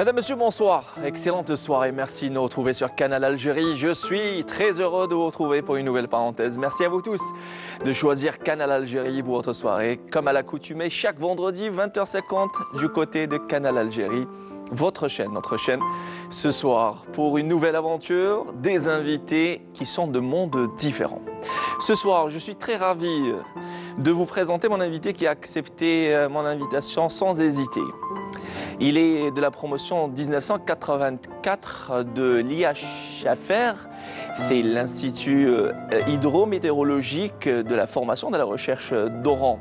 Mesdames, Messieurs, bonsoir. Excellente soirée. Merci de nous retrouver sur Canal Algérie. Je suis très heureux de vous retrouver pour une nouvelle parenthèse. Merci à vous tous de choisir Canal Algérie pour votre soirée. Comme à l'accoutumée, chaque vendredi, 20h50, du côté de Canal Algérie. Votre chaîne, notre chaîne, ce soir, pour une nouvelle aventure, des invités qui sont de mondes différents. Ce soir, je suis très ravi de vous présenter mon invité qui a accepté mon invitation sans hésiter. Il est de la promotion 1984 de l'IHFR, c'est l'Institut hydrométéorologique de la formation et de la recherche d'Oran.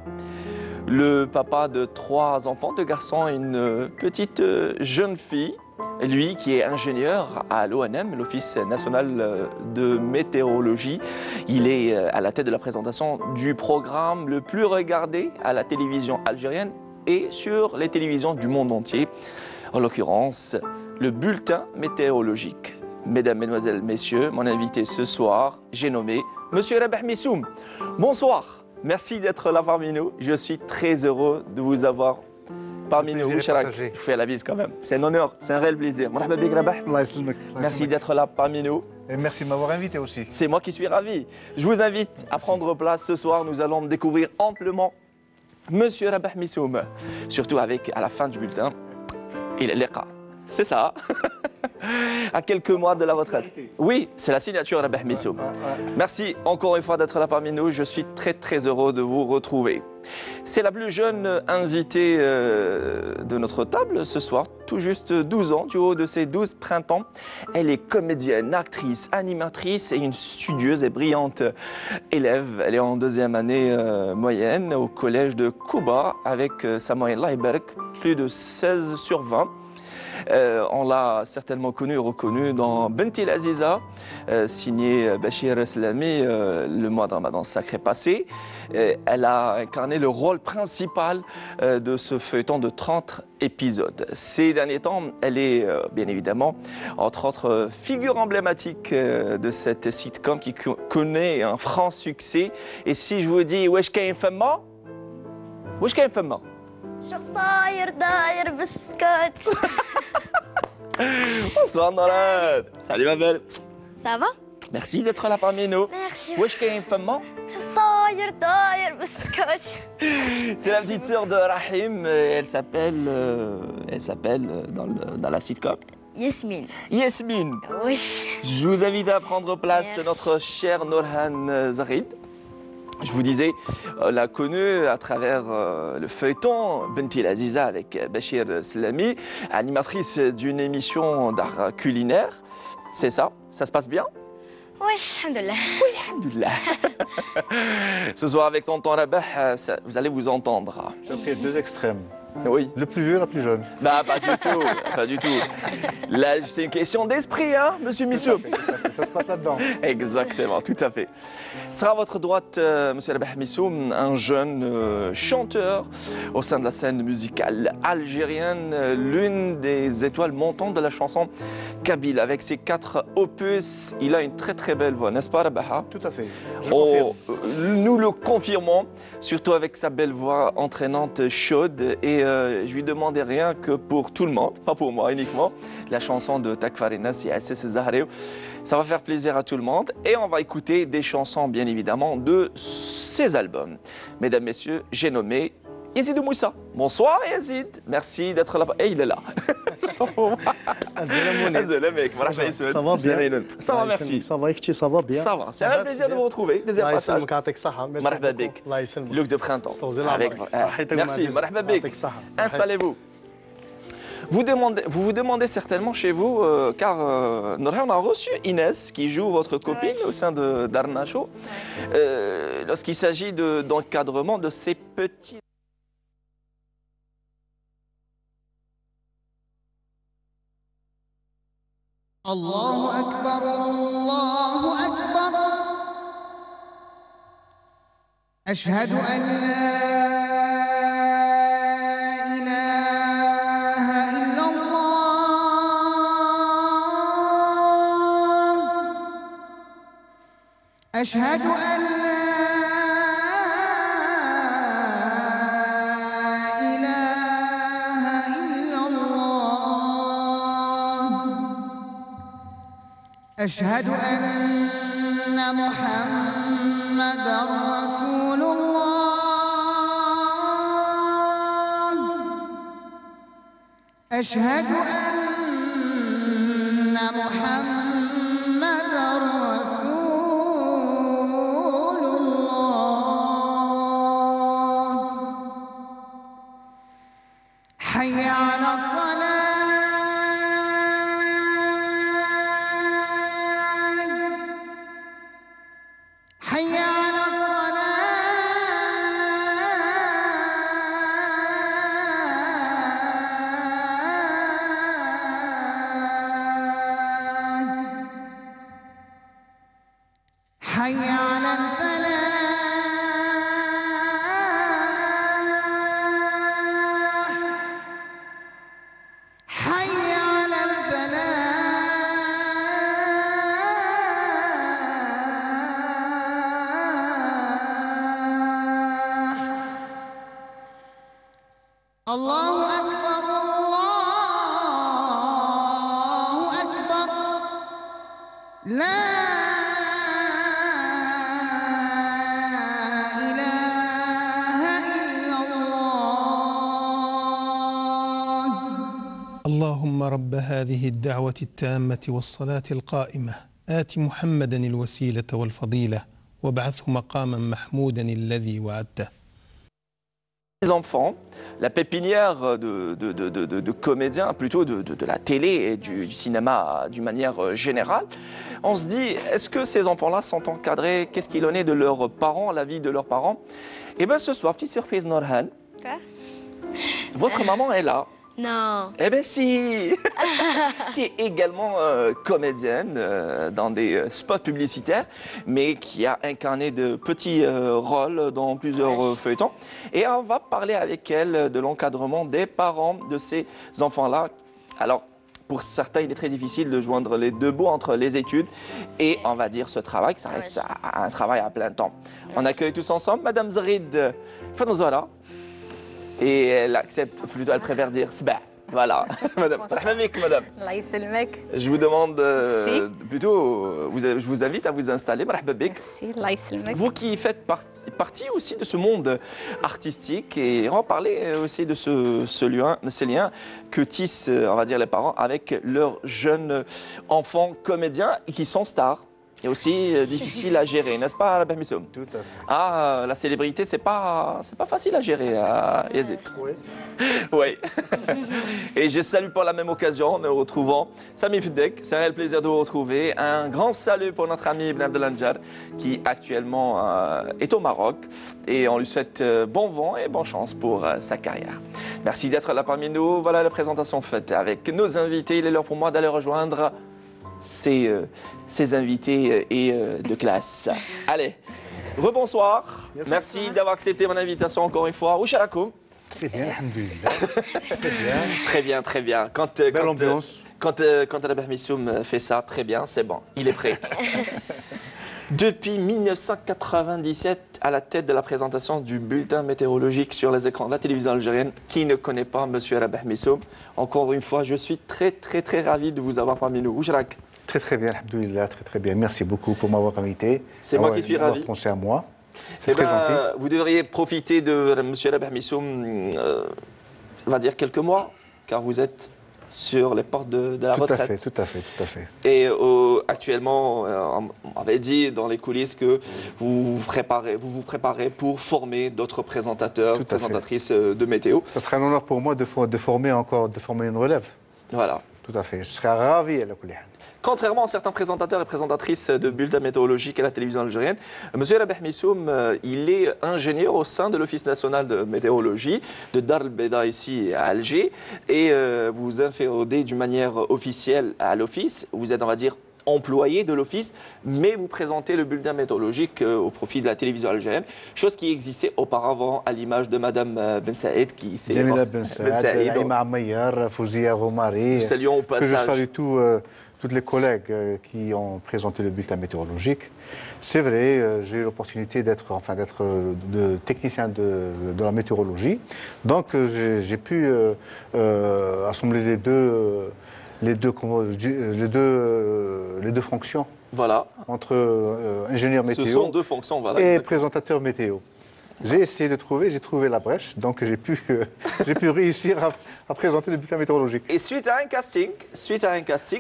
Le papa de 3 enfants, 2 garçons et une petite jeune fille, lui qui est ingénieur à l'ONM, l'Office national de météorologie. Il est à la tête de la présentation du programme le plus regardé à la télévision algérienne et sur les télévisions du monde entier, en l'occurrence le bulletin météorologique. Mesdames, Mesdemoiselles, Messieurs, mon invité ce soir, j'ai nommé Monsieur Rabah Missoum. Bonsoir. Merci d'être là parmi nous. Je suis très heureux de vous avoir parmi nous. Je vous fais la bise quand même. C'est un honneur, c'est un réel plaisir. Merci d'être là parmi nous. Et merci de m'avoir invité aussi. C'est moi qui suis ravi. Je vous invite à prendre place ce soir. Nous allons découvrir amplement Monsieur Rabah Missoum. Surtout avec, à la fin du bulletin, il est liqa. C'est ça. À quelques mois de la retraite. Oui, c'est la signature Rabah Missoum. Merci encore une fois d'être là parmi nous. Je suis très heureux de vous retrouver. C'est la plus jeune invitée de notre table ce soir, tout juste 12 ans, du haut de ses 12 printemps. Elle est comédienne, actrice, animatrice et une studieuse et brillante élève. Elle est en 2e année moyenne au collège de Kouba avec sa moyenne, Allah Ibarak, plus de 16 sur 20. On l'a certainement connu et reconnu dans Benti l'Aziza, signé Bachir Slami le mois de Ramadan sacré passé. Elle a incarné le rôle principal de ce feuilleton de 30 épisodes. Ces derniers temps, elle est bien évidemment, entre autres, figure emblématique de cette sitcom qui connaît un franc succès. Et si je vous dis « Wesh kain famma » Wesh kain famma شو صاير داير بالسكوت. Bonsoir Norad. Salut ma belle. Ça va? Merci d'être là parmi nous. Merci. Wesh kain famma. شو صاير داير بالسكوت. C'est la petite sœur de Rahim. Elle s'appelle dans la sitcom Yasmine. Yasmine. Oui. Je vous invite à prendre place. Merci. Notre cher Norhan Zarid. Je vous disais, on l'a connue à travers le feuilleton Benti l'Aziza avec Bachir Slami, animatrice d'une émission d'art culinaire. C'est ça? Ça se passe bien? Oui, alhamdoulilah. Oui, alhamdoulilah. Ce soir avec tonton Rabah, vous allez vous entendre. J'ai pris 2 extrêmes. Oui. Le plus vieux et la plus jeune. Bah, pas du tout, pas du tout. Là, c'est une question d'esprit, hein, monsieur Missoum. Ça se passe là-dedans. Exactement, tout à fait. Sera à votre droite, monsieur Rabah Missoum, un jeune chanteur au sein de la scène musicale algérienne, l'une des étoiles montantes de la chanson kabyle. Avec ses 4 opus, il a une très belle voix, n'est-ce pas, Rabah? Tout à fait. Je confirme. Nous le confirmons, surtout avec sa belle voix entraînante, chaude. Et je lui demandais rien que pour tout le monde, pas pour moi uniquement, la chanson de Takfarinas et Assis Zahrew. Ça va faire plaisir à tout le monde. Et on va écouter des chansons, bien évidemment, de ses albums. Mesdames, Messieurs, j'ai nommé Yazid Moussa. Bonsoir Yazid. Merci d'être là. Et il est là. Ça va bien. Ça va, merci. Ça va, ça va bien. Ça va. C'est un plaisir de vous retrouver. Deuxième passage. Marhaba bik. Look de printemps. Avec... Merci. Marhaba bik. Installez-vous. Vous vous demandez certainement chez vous, car on a reçu Inès, qui joue votre copine au sein de d'Arnacho, lorsqu'il s'agit d'encadrement de ces petits... الله أكبر الله أكبر أشهد أن لا إله إلا الله أشهد أن لا إله إلا الله أشهد أن محمدا رسول الله أشهد أن محمدا رسول الله حي على الصلاة حي على الصلاة حي على الفلاح حي على الفلاح الله أكبر الله أكبر لا إله إلا الله اللهم رب هذه الدعوة التامة والصلاة القائمة آت محمدا الوسيلة والفضيلة وابعثه مقاما محمودا الذي وعدته. Les enfants, la pépinière de comédiens, plutôt de la télé et du cinéma d'une manière générale, on se dit, est-ce que ces enfants-là sont encadrés? Qu'est-ce qu'il en est de leurs parents, la vie de leurs parents? Et bien ce soir, petite surprise Norhan, Quoi? votre maman est là. Non. Eh bien si qui est également comédienne dans des spots publicitaires, mais qui a incarné de petits rôles dans plusieurs feuilletons. Et on va parler avec elle de l'encadrement des parents de ces enfants-là. Alors, pour certains, il est très difficile de joindre les deux bouts entre les études et, on va dire, ce travail, que ça reste un travail à plein temps. On accueille tous ensemble Madame Zrid Fanozola. Et elle accepte, plutôt elle préfère dire Sba. Voilà, madame. Madame. الله يسلمك. Je vous demande Merci. plutôt, je vous invite à vous installer. Merci, الله يسلمك. Vous qui faites partie aussi de ce monde artistique, et on va parler aussi de ces liens que tissent, on va dire, les parents avec leurs jeunes enfants comédiens qui sont stars. Et aussi difficile à gérer, n'est-ce pas, Rabah Missoum? Tout à fait. Ah, la célébrité, c'est pas facile à gérer, Yazid. Oui. Oui. Et je salue par la même occasion, en nous retrouvant Sami Fdek. C'est un réel plaisir de vous retrouver. Un grand salut pour notre ami Ibn Abdelanjar, qui actuellement est au Maroc. Et on lui souhaite bon vent et bonne chance pour sa carrière. Merci d'être là parmi nous. Voilà la présentation faite avec nos invités. Il est l'heure pour moi d'aller rejoindre ces invités et de classe. Allez, rebonsoir. Merci d'avoir accepté mon invitation encore une fois. Oucharakoum. Très bien, alhamdoulilah. Très bien. Très bien, très bien. Belle ambiance. Quand Rabah Missoum fait ça, très bien, c'est bon, il est prêt. Depuis 1997, à la tête de la présentation du bulletin météorologique sur les écrans de la télévision algérienne, qui ne connaît pas M. Rabah Missoum? Encore une fois, je suis très ravi de vous avoir parmi nous. Ouchrak. Très bien, alhamdoulilah, très bien. Merci beaucoup pour m'avoir invité. C'est moi qui suis ravi. Pensé à moi. C'est Eh très ben, gentil. vous devriez profiter de M. Rabah Missoum, on va dire quelques mois, car vous êtes sur les portes de la retraite. Tout à fait. Et actuellement, on avait dit dans les coulisses que vous vous préparez pour former d'autres présentateurs, Tout à fait. présentatrices de météo. Ça serait un honneur pour moi de former une relève. Voilà. Tout à fait. Je serais ravi à la coulière. Contrairement à certains présentateurs et présentatrices de bulletins météorologiques à la télévision algérienne, M. Rabah Missoum, il est ingénieur au sein de l'Office national de météorologie de Dar el Beda ici à Alger. Et vous vous inféodez d'une manière officielle à l'Office. Vous êtes, on va dire, employé de l'Office, mais vous présentez le bulletin météorologique au profit de la télévision algérienne, chose qui existait auparavant à l'image de Madame Ben Saïd qui s'est... Jamila Ben Saïd, Aïma Amayyar, Fouzia Romari. Nous saluons au Que je passage. salue toutes les collègues qui ont présenté le bulletin météorologique. C'est vrai, j'ai eu l'opportunité d'être technicien de la météorologie. Donc j'ai pu assembler les deux fonctions Voilà. entre ingénieur météo Ce sont deux fonctions, voilà. et exactement. présentateur météo. J'ai essayé de trouver, j'ai trouvé la brèche, donc j'ai pu réussir à présenter le bulletin météorologique. Et suite à un casting,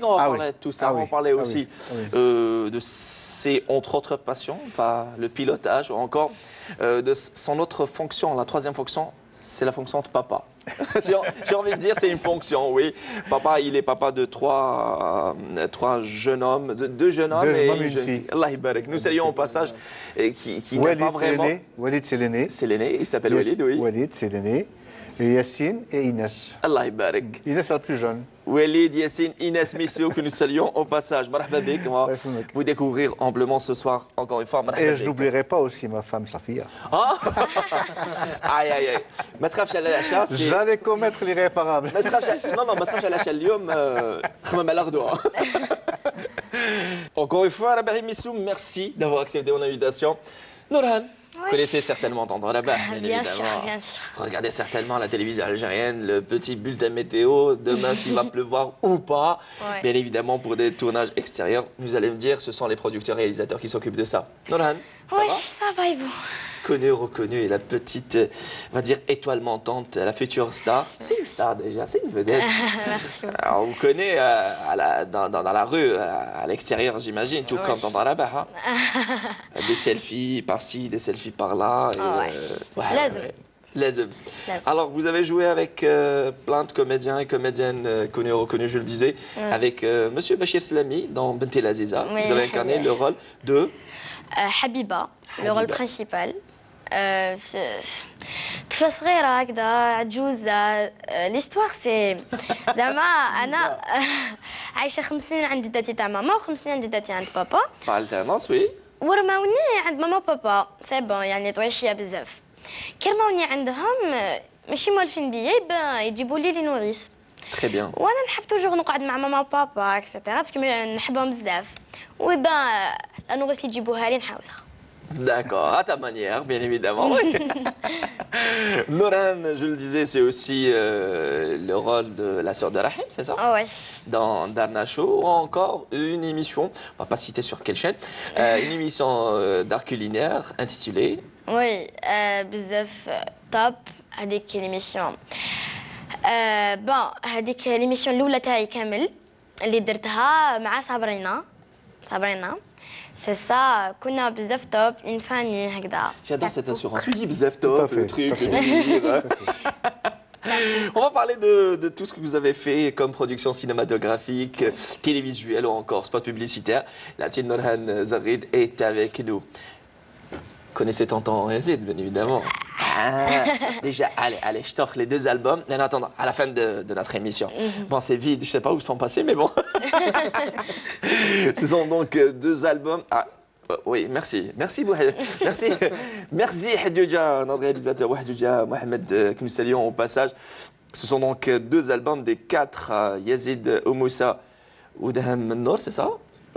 on va Ah parler oui. de tout ça. Ah On va oui. parler Ah aussi oui. de ses, entre autres passions, enfin, le pilotage ou encore de son autre fonction. La troisième fonction, c'est la fonction de papa. J'ai envie de dire, c'est une fonction, oui. Papa, il est papa de trois jeunes hommes, deux jeunes hommes et une jeune fille. Allah Ibarak. Nous saluons au passage et qui n'a pas vraiment. Walid, c'est l'aîné. C'est l'aîné, il s'appelle Walid, oui. Walid, c'est l'aîné. Et Yassine et Inès. Allah Ibarak. Inès, c'est la plus jeune. Walid, Yassine, Inès Missio, que nous saluons au passage. Marhaba bik, on va vous découvrir amplement ce soir, encore une fois. Marhaba Et je bik. n'oublierai pas aussi ma femme Safia. Ah aïe aïe aïe. ما تخافش على العشاء سي J'allais commettre l'irréparable. ما تخافش non non ما تخافش على العشاء اليوم خمم على غدوة. Encore une fois, Rabah Missou, merci d'avoir accepté mon invitation. Nourhan, vous connaissez certainement Tendre Rabah, Bien sûr, évidemment. bien sûr. Vous regardez certainement la télévision algérienne, le petit bulletin météo, demain s'il va pleuvoir ou pas. Ouais. Bien évidemment, pour des tournages extérieurs, vous allez me dire, ce sont les producteurs réalisateurs qui s'occupent de ça. Nourhan, ça Oui, va ça va et vous? Connue, reconnue, et la petite, on va dire, étoile montante, la future star. C'est une star déjà, c'est une vedette. Merci beaucoup. Alors, on vous connaît dans la rue, à l'extérieur, j'imagine, tout comme dans la barre. Des selfies par-ci, des selfies par-là. Lazem. Lazem. Lazem. Alors, vous avez joué avec plein de comédiens et comédiennes connus et reconnus, je le disais, avec Monsieur Bachir Slami dans Bent El Aziza. Oui, Vous avez incarné le rôle de... Habiba, le rôle Habiba. principal. طفلة صغيرة هكذا عجوزة l'histoire سي زعما أنا عايشة 5 سنين عند جدتي تاع ماما و5 سنين عند جدتي عند بابا Par alternance, oui. ورماوني عند ماما وبابا سي بون يعني طويشية بزاف كي رماوني عندهم ماشي مولفين بيا يجيبوا لي نوريس Très bien. وانا نحب توجور نقعد مع ماما وبابا اكسيتيرا باسكو نحبهم بزاف ويبان لا نوريس اللي يجيبوها لي نحاولها D'accord, à ta manière, bien évidemment. Oui. Nourhan, je le disais, c'est aussi le rôle de la sœur de Rahim, c'est ça? اه واش Dans Darna Show, ou encore une émission, on va pas citer sur quelle chaîne, une émission d'art culinaire intitulée وي بزاف توب هذيك ليميسيون بون هذيك ليميسيون الاولى تاعي كامل اللي درتها مع صابرينا سي سا كنا بزاف توب اون فامي هكذا J'adore cette assurance. Oui, bzef Tout à top, fait, le truc, tout à le délire. On va parler de tout ce que vous avez fait comme production cinématographique, télévisuelle ou encore spot publicitaire. La petite Nourhan Zarid est avec nous. Vous connaissez Tonton Yazid, bien évidemment. Ah, déjà, allez, je t'offre les 2 albums. En attendant, à la fin de notre émission. Bon, c'est vide, je sais pas où ils sont passés, mais bon. Ce sont donc 2 albums. Ah, oui, merci. Merci, Bouhad. Merci, Hadjouja, notre réalisateur, Hadjouja Mohamed, que nous saluons au passage. Ce sont donc 2 albums des 4 Yazid Oumoussa Oudham Nour, c'est ça?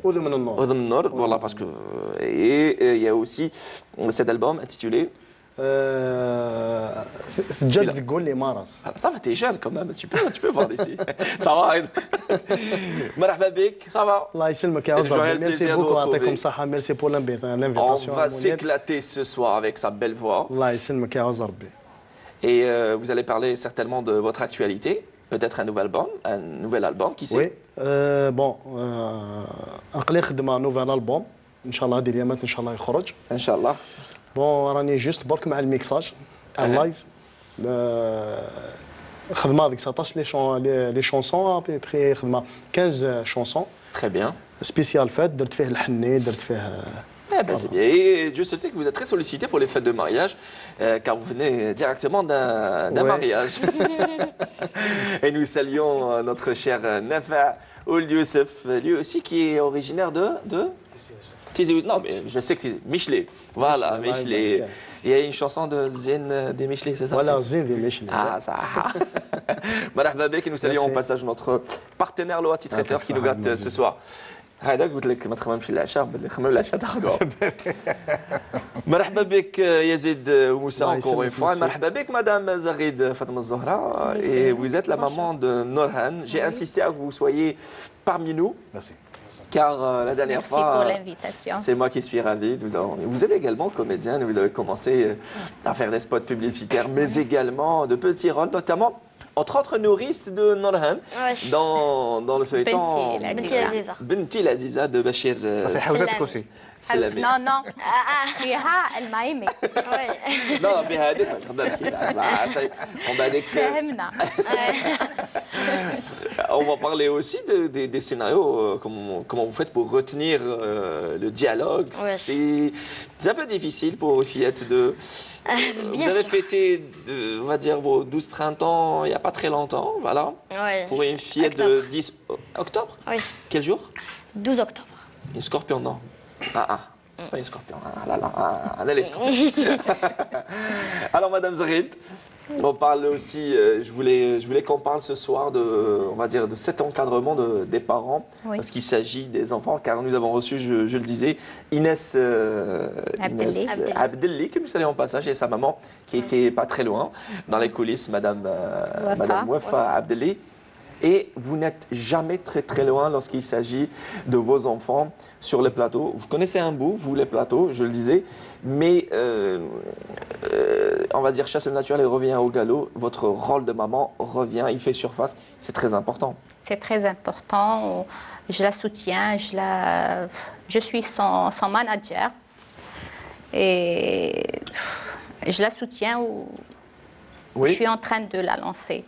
أذن من النور Oudham Nour, voilà, parce que. Et il y a aussi cet album intitulé. في الجد تقول لي مارس Ça va, t'es jeune quand même, tu peux voir d'ici. Ça va, Aïd. Marhaba bik, ça va. الله يسلمك يا C'est عزر toujours un ميرسي plaisir de بوكو vous يعطيكم retrouver. الصحة ميرسي بور On لانفيتاسيون va s'éclater ce soir avec sa belle voix. الله يسلمك يا عزر بي Et vous allez parler certainement de votre actualité, peut-être un nouvel album, qui sait. وي بون عقلي خدمة نوفال ألبوم إن شاء الله هذه الأيامات إن شاء الله يخرج Inch'Allah. بون راني جوست برك مع الميكساج اللايف خدمة هذيك 19 لي شونسون ابي بخي خدمة 15 شونسون Très bien. سبيسيال فات درت فيه الحني درت فيه Eh ben, c'est bien. Et Dieu seul sait que vous êtes très sollicité pour les fêtes de mariage, car vous venez directement d'un Ouais. mariage. Et nous saluons notre cher Nafa Ould Youssef, lui aussi qui est originaire de Tizi Ouzou. Non, mais je sais que Michelet. Voilà, Michelet, Michelet. Il y a une chanson de Zen des Michelet, c'est ça? فوالا زين ذي ماشي Ah, ça. Marhaba bek, et nous saluons au Merci. passage notre partenaire Loati Traiteur qui nous gâte ce soir. هذا قلت لك ما تخممش العشاء بل خمم العشاء تاخذوه. مرحبا بك Yazid Moussa encore une fois. مرحبا بك Madame Zaghid Fatma Zahra et vous êtes la maman de Norhan. J'ai insisté à que vous soyez parmi nous. Merci. Car la dernière Merci pour fois, l'invitation. c'est moi qui suis ravi. Vous êtes également comédienne, vous avez commencé à faire des spots publicitaires, mais également de petits rôles, notamment entre autres nourrices de Norhan Ouais. dans le feuilleton Benti Aziza. Benti Aziza de Bachir Ça fait حوزتك aussi. Salami. Non, non. فيها المايمي. Ouais. Non, بهذيك ما تقدرش كذا. On va dire que- فهمنا. On va parler aussi des scénarios, comment vous faites pour retenir le dialogue. Ouais. C'est un peu difficile pour les fillettes de... Vous bien avez sûr. fêté, on va dire, vos 12 printemps il n'y a pas très longtemps, voilà. Ouais. Pour une fillette de 10... Octobre? Oui, Quel jour? 12 octobre. Une scorpion, non. C'est pas une scorpion. Ah là là, elle est scorpion. Alors, Madame Zaghid, on parle aussi, je voulais qu'on parle ce soir on va dire, de cet encadrement des parents, Oui. parce qu'il s'agit des enfants, car nous avons reçu, je le disais, Inès Abdelli. Abdelli, que nous saluons en passage, et sa maman, qui était pas très loin, dans les coulisses, Madame Wafa Abdelli. Et vous n'êtes jamais très très loin lorsqu'il s'agit de vos enfants sur les plateaux. Vous connaissez un bout, vous, les plateaux, je le disais, mais on va dire chasse au naturel et revient au galop. Votre rôle de maman revient, il fait surface, c'est très important. C'est très important. Je la soutiens. Je suis son manager. Et je la soutiens. Oui. Je suis en train de la lancer.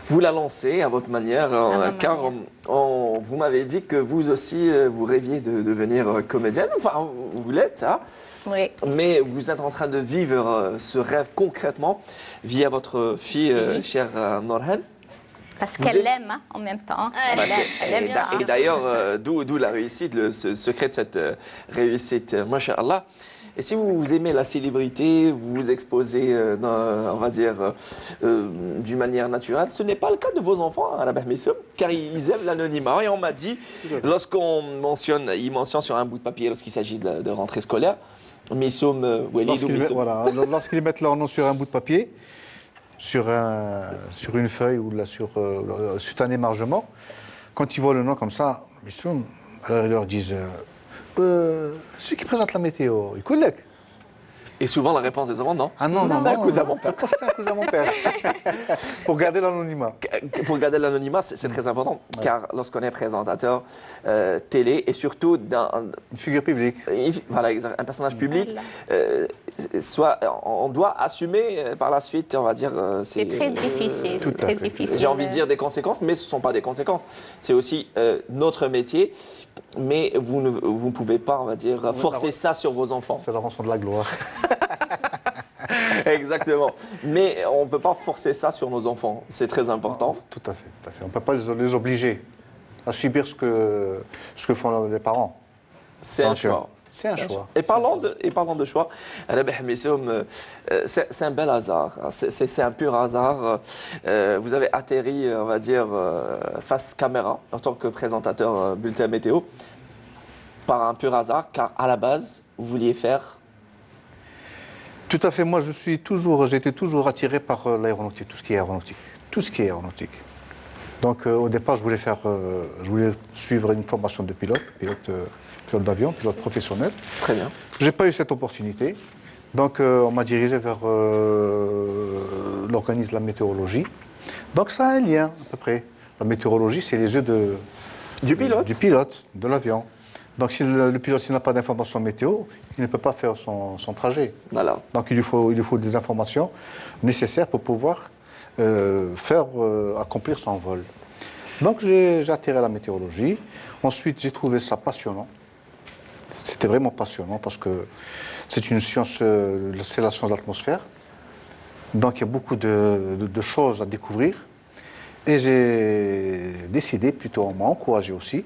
Vous la lancez à votre manière, ma car vous m'avez dit que vous aussi, vous rêviez de devenir comédienne. Enfin, vous l'êtes, hein, Oui. mais vous êtes en train de vivre ce rêve concrètement via votre fille, chère Norhan. Parce Vous qu'elle êtes- l'aime hein, en même temps. Ouais. Elle aime bien. Et d'ailleurs, d'où la réussite, ce secret de cette réussite, Masha'Allah. Et si vous aimez la célébrité, vous vous exposez, on va dire, d'une manière naturelle, ce n'est pas le cas de vos enfants, à la Bahmissoum, car ils aiment l'anonymat. Et on m'a dit, lorsqu'on mentionne, ils mentionnent sur un bout de papier lorsqu'il s'agit de rentrée scolaire, Missoum, Walid ou Missoum. Voilà, lorsqu'ils mettent leur nom sur un bout de papier, sur une feuille ou là, sur un émargement, quand ils voient le nom comme ça, alors ils leur disent celui qui présente la météo, il collègue. Et souvent, la réponse des enfants, non. Ah non, non, c'est un non, cousin à non, mon père. c'est un cousin à mon père. Pour garder l'anonymat. Pour garder l'anonymat, c'est très important, car lorsqu'on est présentateur télé, et surtout Une figure publique. voilà, un personnage public, Voilà. on doit assumer par la suite, on va dire... C'est très difficile. tout C'est à très fait. difficile. J'ai envie de dire des conséquences, mais ce ne sont pas des conséquences. C'est aussi notre métier, mais vous ne pouvez pas, on va dire, forcer ça sur vos enfants. C'est la rançon de la gloire. Exactement. Mais on ne peut pas forcer ça sur nos enfants. C'est très important. Tout à fait, tout à fait. On ne peut pas les obliger à subir ce que font les parents. C'est un Donc, choix. C'est un choix. Et parlant de choix, c'est un bel hasard, c'est un pur hasard. Vous avez atterri, on va dire, face caméra en tant que présentateur bulletin météo par un pur hasard, car à la base, vous vouliez faire... Tout à fait. Moi, j'ai été toujours attiré par l'aéronautique, tout ce qui est aéronautique. Tout ce qui est aéronautique. Donc, au départ, je voulais suivre une formation de pilote d'avion, pilote professionnel. Très bien. Je n'ai pas eu cette opportunité. Donc, on m'a dirigé vers l'organisme de la météorologie. Donc, ça a un lien, à peu près. La météorologie, c'est les yeux Du pilote. du pilote, de l'avion. Donc, si le pilote s'il n'a pas d'informations météo, il ne peut pas faire son trajet. Voilà. Donc, il lui faut des informations nécessaires pour pouvoir accomplir son vol. Donc, j'ai atterri à la météorologie. Ensuite, j'ai trouvé ça passionnant. C'était vraiment passionnant parce que c'est une science, c'est la science de l'atmosphère. Donc, il y a beaucoup de choses à découvrir. Et j'ai décidé, plutôt on m'a encouragé aussi,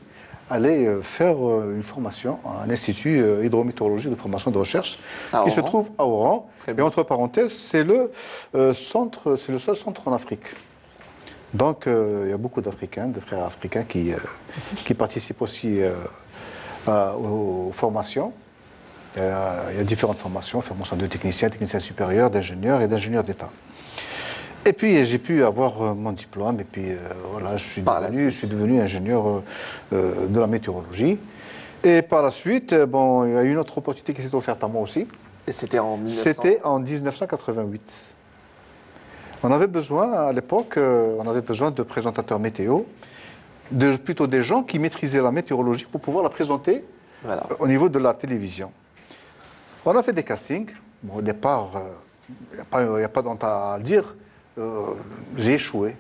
à aller faire une formation à un institut hydrométéorologique de formation de recherche qui se trouve à Oran. Et entre parenthèses, c'est le seul centre en Afrique Donc, il y a beaucoup d'Africains, de frères africains qui participent aussi aux formations. Il y a différentes formations, formation de techniciens, techniciens supérieurs, d'ingénieurs et d'ingénieurs d'État. Et puis, j'ai pu avoir mon diplôme et puis voilà, je suis devenu ingénieur de la météorologie. Et par la suite, bon, il y a eu une autre opportunité qui s'est offerte à moi aussi. Et c'était en 1900. C'était en 1988. On avait besoin, à l'époque, on avait besoin de présentateurs météo, plutôt des gens qui maîtrisaient la météorologie pour pouvoir la présenter au niveau de la télévision. On a fait des castings. Bon, au départ, il n'y a pas d'honte à dire, j'ai échoué.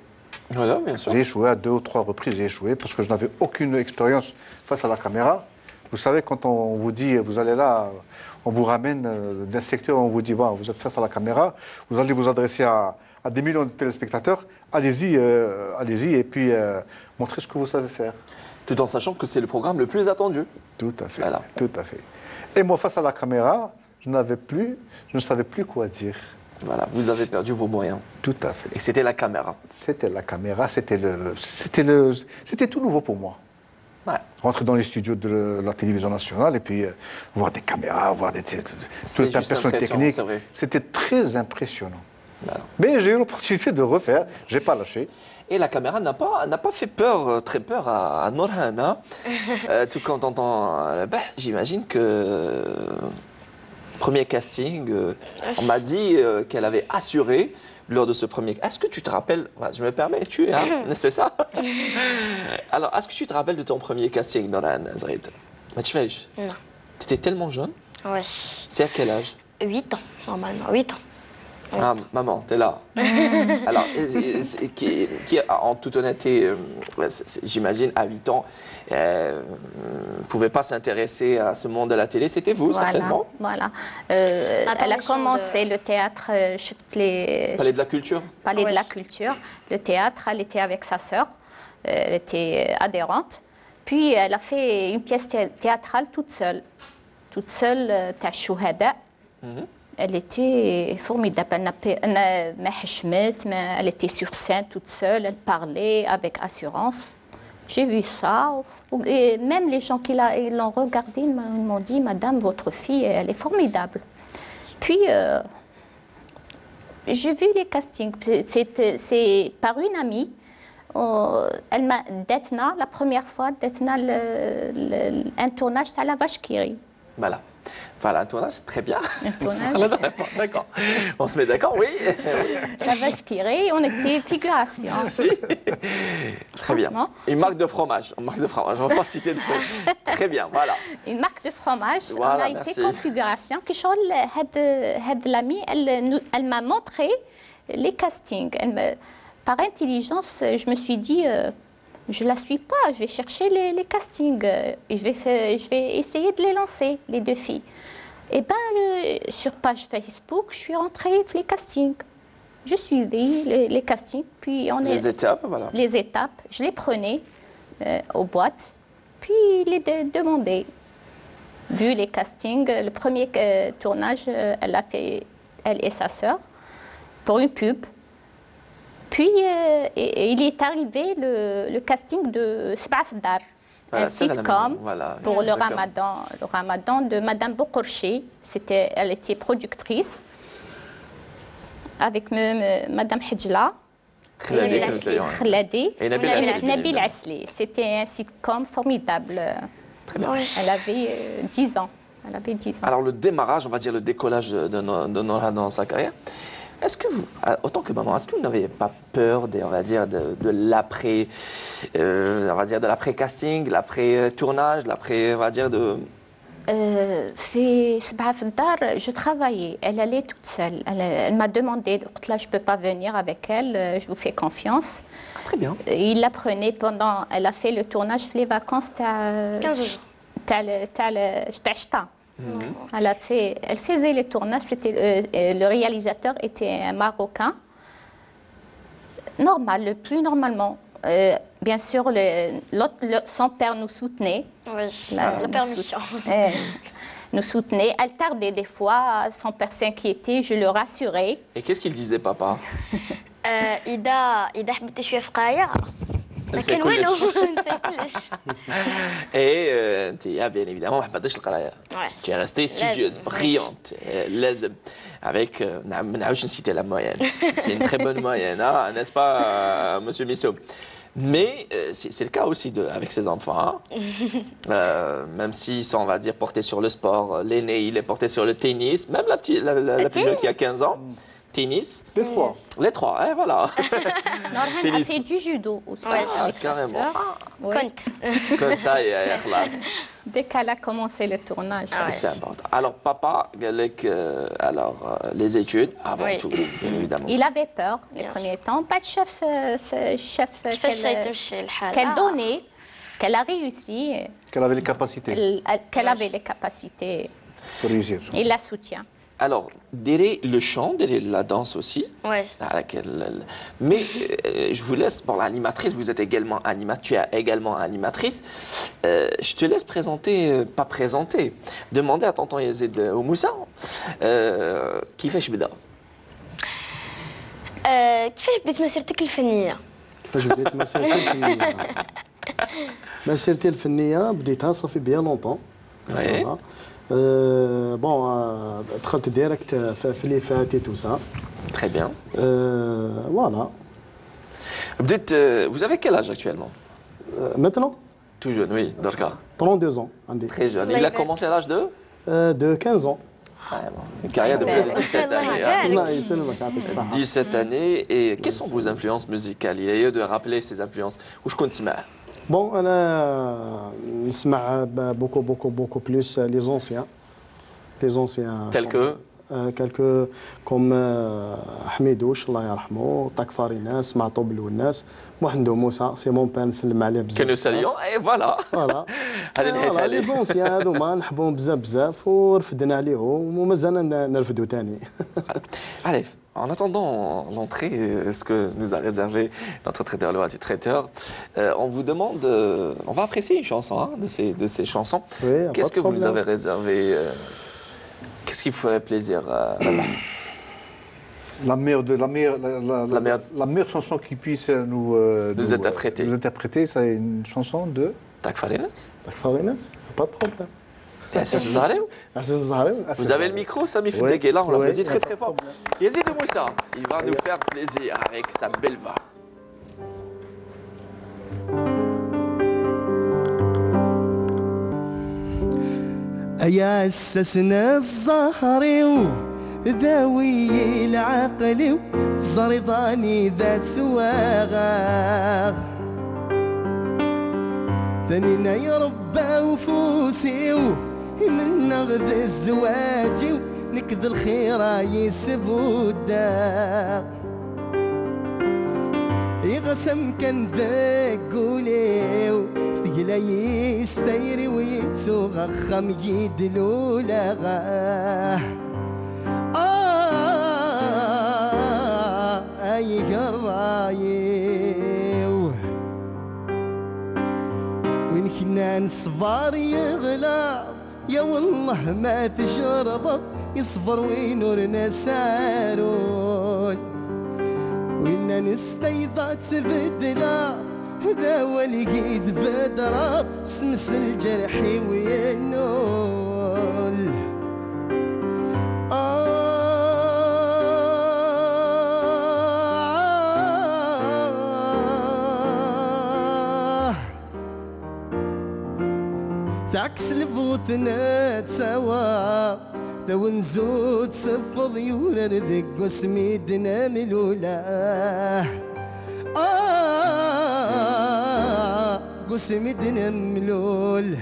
Voilà, bien sûr. J'ai échoué à 2 ou 3 reprises, j'ai échoué parce que je n'avais aucune expérience face à la caméra. Vous savez, quand on vous dit, vous allez là, on vous ramène d'un secteur, on vous dit, bon, vous êtes face à la caméra, vous allez vous adresser à des millions de téléspectateurs, allez-y, allez-y, et puis montrez ce que vous savez faire. Tout en sachant que c'est le programme le plus attendu. Tout à fait, Voilà. tout à fait. Et moi, face à la caméra, je ne savais plus quoi dire. Voilà, vous avez perdu vos moyens. Tout à fait. Et c'était la caméra. C'était la caméra, c'était tout nouveau pour moi. Ouais. Rentrer dans les studios de la télévision nationale et puis voir des caméras, voir des C'est personnes techniques. c'est vrai. C'était très impressionnant. Voilà. Mais j'ai eu l'opportunité de refaire, j'ai pas lâché. Et la caméra n'a pas fait peur, très peur à Norhana. Tout quand on entend, j'imagine que premier casting, on m'a dit qu'elle avait assuré lors de ce premier. Est-ce que tu te rappelles, je me permets, c'est ça. Alors, est-ce que tu te rappelles de ton premier casting, Norhana Zraïd? Non. Tu étais tellement jeune. Oui. C'est à quel âge? 8 ans, normalement, 8 ans. Ah, maman, t'es là. Alors, en toute honnêteté, j'imagine, à 8 ans, ne pouvait pas s'intéresser à ce monde de la télé. C'était vous, certainement. Voilà. Elle a commencé le théâtre, Palais de la Culture. Palais de la Culture. Le théâtre, elle était avec sa sœur. Elle était adhérente. Puis, elle a fait une pièce théâtrale toute seule. Toute seule, T'a Chouhada. Elle était formidable. Elle était sur scène toute seule, elle parlait avec assurance. J'ai vu ça. Et même les gens qui l'ont regardée m'ont dit, Madame, votre fille, elle est formidable. Puis, j'ai vu les castings. C'est par une amie. Elle m'a Detna, la première fois, Detna, un tournage à la vache qui rit. Voilà. Voilà, un tournage, c'est très bien. Un tournage. D'accord. On se met d'accord, oui. La vache qui rit, on était figuration. Si. Très bien. Une marque de fromage. Une marque de fromage. On va pas citer de fromage. Très bien, voilà. Une marque de fromage. Voilà, on a merci. été configuration. L'amie, elle m'a montré les castings. Par intelligence, je me suis dit, je ne la suis pas, je vais chercher les castings. Et je vais essayer de les lancer, les 2 filles. Et bien, sur page Facebook, je suis rentrée dans les castings. Je suivais les castings, puis les étapes, voilà. Les étapes, je les prenais aux boîtes, puis les demandais. Vu les castings, le premier tournage, elle a fait, elle et sa sœur, pour une pub. Puis, il est arrivé le casting de Sbaf Dar, un sitcom pour le ramadan de Madame Bokourchi. Elle était productrice avec Madame Hidjla, Khladi et Nabil Asli. C'était un sitcom formidable. Très bien. Elle avait 10 ans. Elle avait 10 ans. Alors, le démarrage, on va dire le décollage de Norhana dans sa carrière, est-ce que vous, autant que maman, est-ce que vous n'avez pas peur de l'après, on va dire de l'après-casting, l'après-tournage, l'après, on va dire de... C'est Sbaf Dar, je travaillais, elle allait toute seule. Elle m'a demandé, là je ne peux pas venir avec elle, je vous fais confiance. Ah, très bien. Il la prenait pendant, elle a fait le tournage les vacances, 15 jours. Elle faisait les tournages, le réalisateur était un Marocain. Normal, le plus normalement. Bien sûr, son père nous soutenait. Oui, la permission. Nous soutenait. Elle tardait des fois, son père s'inquiétait, je le rassurais. Et qu'est-ce qu'il disait, papa? اذا حبيتي شويه فقايه ما نسى كان والو كلش. نسى كلش. اي انت bien évidemment ما حبيتش القرايه. Ouais. Tu es restée studieuse, لازم. brillante, لازم. Avec, ما نعاودش نسيتي la moyenne. C'est une très bonne moyenne, hein, n'est-ce pas, Monsieur Misso? Mais c'est le cas aussi avec ces enfants. Hein. Même s'ils sont, on va dire, portés sur le sport, l'aîné, il est porté sur le tennis. Même la plus jeune qui a 15 ans, tennis. Les trois. Les trois, hein, voilà. Norhan a Tennis. fait du judo aussi Ouais, avec sa carrément. sœur. Ouais. كنت Comme ça, et خلاص. Dès qu'elle a commencé le tournage. Ah ouais. C'est important. Alors, papa, Galek, les études, avant Oui. tout, bien évidemment. Il avait peur les Bien premiers temps. Pas de chef كيفاش تمشي الحال qu'elle donnait, qu'elle a réussi, Qu'elle avait les capacités qu'elle avait les capacités. pour réussir. Il la soutient. Alors, derrière le chant, derrière la danse aussi. Ouais. à Mais je vous laisse, bon, l'animatrice, vous êtes également tu es également animatrice. Je te laisse présenter, pas présenter, demander à tonton Yazid ou Moussa, كيفاش بدأ؟ كيفاش بديت مسيرتك الفنيه؟ كيفاش بديت مسيرتي الفنيه؟ مسيرتي الفنيه بديتها صافي بيان لونطون. Oui. بون دخلت ديريكت في لي فاتي تو سا. Très bien. فوالا. Vous avez quel âge actuellement? Maintenant, Tout jeune, oui, Dorka. 32 ans عندي. Très jeune. Il a commencé à l'âge de? De 15 ans. Vraiment. Une carrière de plus de 17 années. hein. الله يسلمك يعطيك الصحة. 17 années. Et quelles sont vos influences musicales? Il y a eu de rappeler ces influences. Où je compte تسمع? بون انا نسمع beaucoup plus les anciens. Les anciens. Tels que? Quelques comme حميدوش الله يرحمه، طاك فاريناس، معطوب والناس، محمد موسى، سي مون بان نسلم عليه بزاف. Que nous saluons. Et voilà. فوالا. هذه نهاية لي عليه. زونسيان هذوما نحبهم بزاف ورفدنا عليهم ومازالنا نرفدوا ثاني. Allez, en attendant l'entrée, ce que nous a réservé notre traiteur, le Hadi traiteur, on vous demande, on va apprécier une chanson, hein, de ces chansons. Oui, y a Qu'est-ce pas que de vous nous problème. avez réservé qu'est-ce qui vous ferait plaisir La meilleure chanson qui puisse Nous interpréter. nous interpréter, c'est une chanson de Tak Farinas? طاك فاريناس، با دو بروبليم. Assis Zahraoui. عزيز الزهراوي. Vous avez le micro, Sami Oui, Fidek est là, on oui, l'applaudit y a très pas très de fort. Yazid Moussa, il va nous faire plaisir avec sa belle voix. يا السسنا الزهري ذوي العقل زريضاني ذات سواغ ثانينا يربى وفوسي من نغذ الزواج نكذ الخير يسفو الداغ يغسم كان ذاك قوليو ثقلا يستيري ويتسوغ خم يدلو لغاه اي قرايو وين كنا نصفار يغلى يا والله ما تجرب يصبر وينورنا سارون وإن نستيضات بدلا هذا ولقيت بدرا سمس الجرح وينول تعكس الفوتنا تسوا ذو نزود صفض يورد وسميدنا ملولا وسميدنا ملول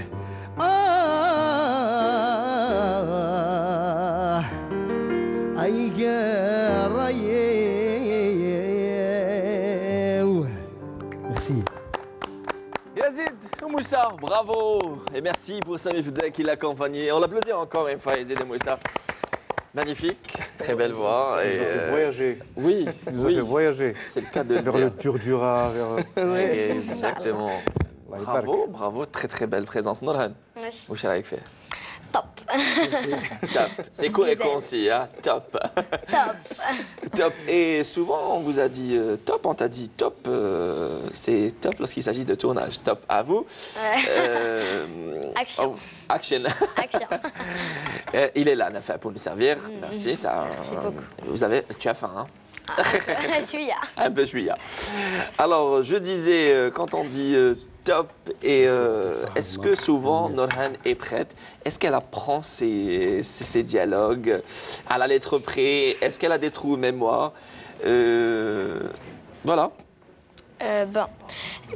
اي رايو ميرسي. Yazid Moussa, bravo et merci pour Sami Fidek qui l'a accompagné. On l'applaudit encore une fois, Yazid Moussa. Magnifique, très belle voix. Il nous a fait voyager. Oui, Il nous a oui, fait voyager. c'est le cas de Vers le Turdura, vers... Exactement. Bravo, bravo, très très belle présence. Norhan, ماشي où est-ce que طب Top. C'est court et concis, hein? Top. طب Top. Et souvent, on vous a dit top, on t'a dit top, c'est top lorsqu'il s'agit de tournage. Top à vous. Action. Action. Action. Il est là, Nafa, pour nous servir. Merci. Merci beaucoup. Tu as faim, hein? Chouïa. Un peu chouïa. Alors, je disais, quand on dit top, et est-ce que souvent Norhan est prête? Est-ce qu'elle apprend ses dialogues à la lettre près? Est-ce qu'elle a des trous de mémoire? Voilà. بون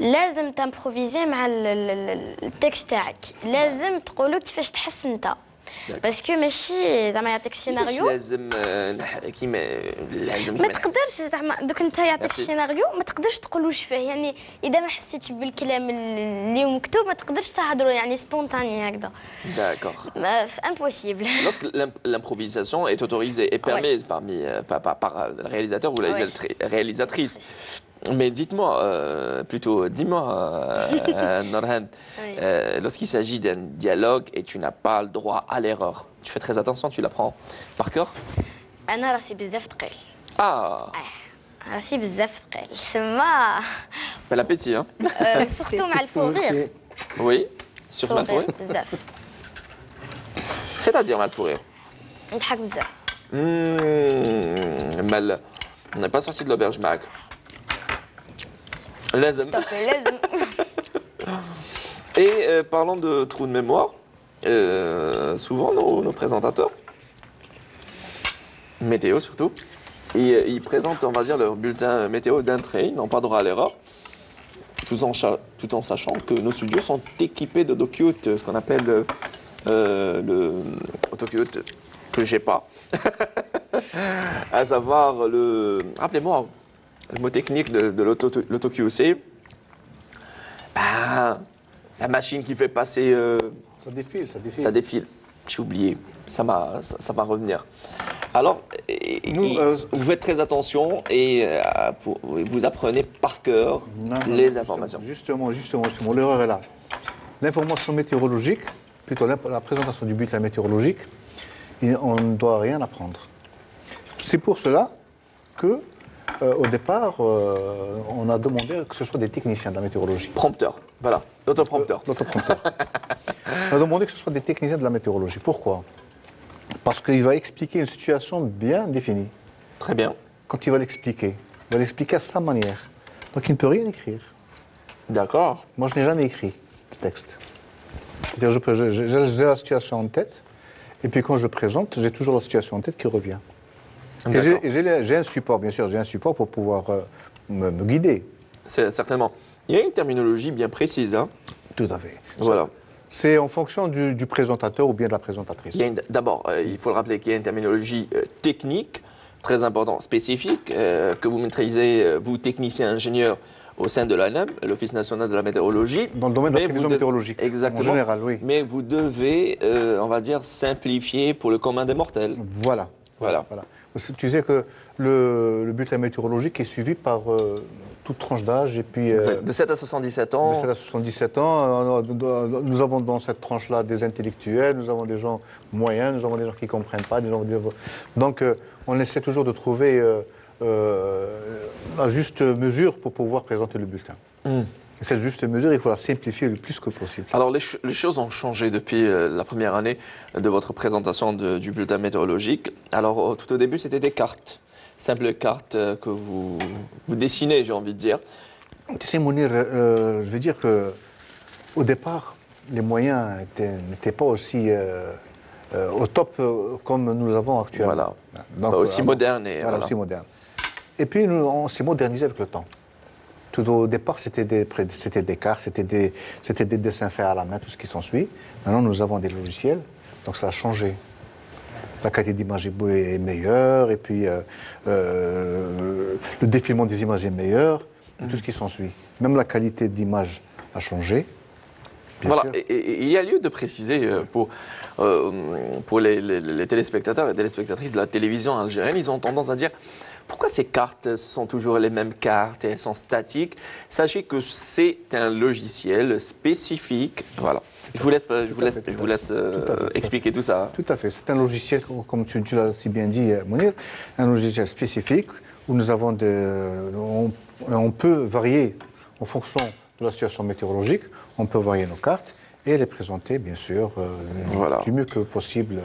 لازم تمبروفيزي مع التكست تاعك لازم تقولوا كيفاش تحس انت باسكو ماشي زعما يعطيك سيناريو لازم ما تقدرش زعما دوك انت يعطيك السيناريو ما تقدرش تقول واش فيه يعني اذا ما حسيتش بالكلام اللي مكتوب ما تقدرش تهضروا يعني سبونتاني هكذا D'accord. امبوسيبل Lorsque l'improvisation est autorisée et permise par le réalisateur ou la réalisatrice. Mais dites-moi, dis-moi, Norhan, lorsqu'il s'agit d'un dialogue et tu n'as pas le droit à l'erreur, tu fais très attention, tu l'apprends par cœur? انا راسي بزاف ثقيل Ah, راسي بزاف ثقيل سما bel appétit, hein? سورتو مع الفوغير Oui, sur mal فوغير fourré. بزاف C'est-à-dire mal fourré. نضحك بزاف Mal. On n'est pas sorti de l'auberge Mac. لازم. لازم Et parlant de trous de mémoire, souvent nos présentateurs, météo surtout, ils présentent, on va dire, leur bulletin météo d'entrée, ils n'ont pas droit à l'erreur, tout en sachant que nos studios sont équipés de DocuHoot, ce qu'on appelle le DocuHoot que j'ai pas, à savoir rappelez-moi, le mot technique de l'auto-QC, ben, la machine qui fait passer... Ça défile, ça défile. Ça défile. J'ai oublié. Ça va revenir. Alors, vous faites très attention et vous apprenez par cœur les informations. Justement, l'erreur est là. L'information météorologique, plutôt la présentation du bulletin météorologique, on ne doit rien apprendre. C'est pour cela que au départ, on a demandé que ce soit des techniciens de la météorologie. Prompteur, voilà, l'autoprompteur. On a demandé que ce soit des techniciens de la météorologie. Pourquoi? Parce qu'il va expliquer une situation bien définie. Très bien. Quand il va l'expliquer à sa manière. Donc il ne peut rien écrire. D'accord. Moi, je n'ai jamais écrit le texte. J'ai la situation en tête, et puis quand je présente, j'ai toujours la situation en tête qui revient. Et j'ai un support, bien sûr, j'ai un support pour pouvoir me guider. C'est certainement. Il y a une terminologie bien précise. Hein. Tout à fait. Voilà. C'est en fonction du présentateur ou bien de la présentatrice. D'abord, il faut le rappeler qu'il y a une terminologie technique, très importante, spécifique, que vous maîtrisez, vous, techniciens, ingénieurs, au sein de l'ANEM, l'Office national de la météorologie. Dans le domaine de la prévision météorologique. Exactement. En général, oui. Mais vous devez, on va dire, simplifier pour le commun des mortels. Voilà. Tu sais que le bulletin météorologique est suivi par toute tranche d'âge et puis... de 7 à 77 ans. De 7 à 77 ans. Nous avons dans cette tranche-là des intellectuels, nous avons des gens moyens, nous avons des gens qui ne comprennent pas. Donc on essaie toujours de trouver la juste mesure pour pouvoir présenter le bulletin. Cette juste mesure, il faut la simplifier le plus que possible. Alors, les choses ont changé depuis la première année de votre présentation du bulletin météorologique. Alors, tout au début, c'était des cartes, simples cartes que vous dessinez, j'ai envie de dire. Tu sais, Mounir, je veux dire qu'au départ, les moyens n'étaient pas aussi au top comme nous l'avons actuellement. Voilà, donc, pas aussi moderne. Voilà, aussi moderne. Et puis, on s'est modernisé avec le temps. Tout au départ, c'était des cartes, c'était des dessins faits à la main, tout ce qui s'ensuit. Maintenant, nous avons des logiciels, donc ça a changé. La qualité d'image est meilleure, et puis le défilement des images est meilleur, et tout ce qui s'ensuit. Même la qualité d'image a changé. Voilà, et il y a lieu de préciser pour les téléspectateurs et téléspectatrices de la télévision algérienne, ils ont tendance à dire Pourquoi ces cartes sont toujours les mêmes cartes et elles sont statiques? Sachez que c'est un logiciel spécifique. Voilà. Je vous laisse expliquer tout ça. Tout à fait. C'est un logiciel, comme tu l'as si bien dit, Mounir, un logiciel spécifique où nous avons on peut varier en fonction de la situation météorologique, on peut varier nos cartes et les présenter, bien sûr, du mieux que possible.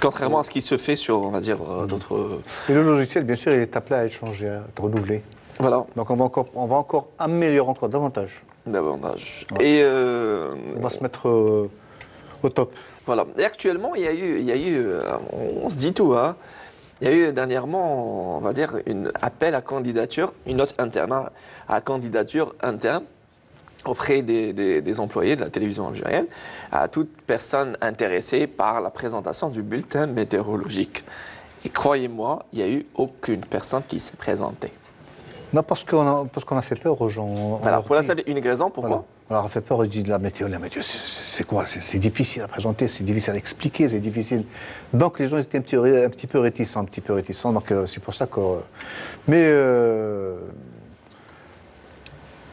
Contrairement à ce qui se fait sur, on va dire, d'autres... Et le logiciel, bien sûr, il est appelé à être changé, à être renouvelé. Voilà. Donc on va encore améliorer encore davantage. Davantage. Ouais. Et on va se mettre au top. Voilà. Et actuellement, il y a eu on se dit tout, hein. Il y a eu dernièrement, on va dire, une appel à candidature, une note interne à candidature interne auprès des employés de la télévision algérienne, à toute personne intéressée par la présentation du bulletin météorologique. Et croyez-moi, il n'y a eu aucune personne qui s'est présentée. Non, parce qu'on a fait peur aux gens. Voilà, pour la simple et unique raison, pourquoi? Voilà. Alors, on a fait peur, on dit la météo, c'est quoi? C'est difficile à présenter, c'est difficile à expliquer, c'est difficile. Donc, les gens étaient un petit peu réticents, donc c'est pour ça que... Mais,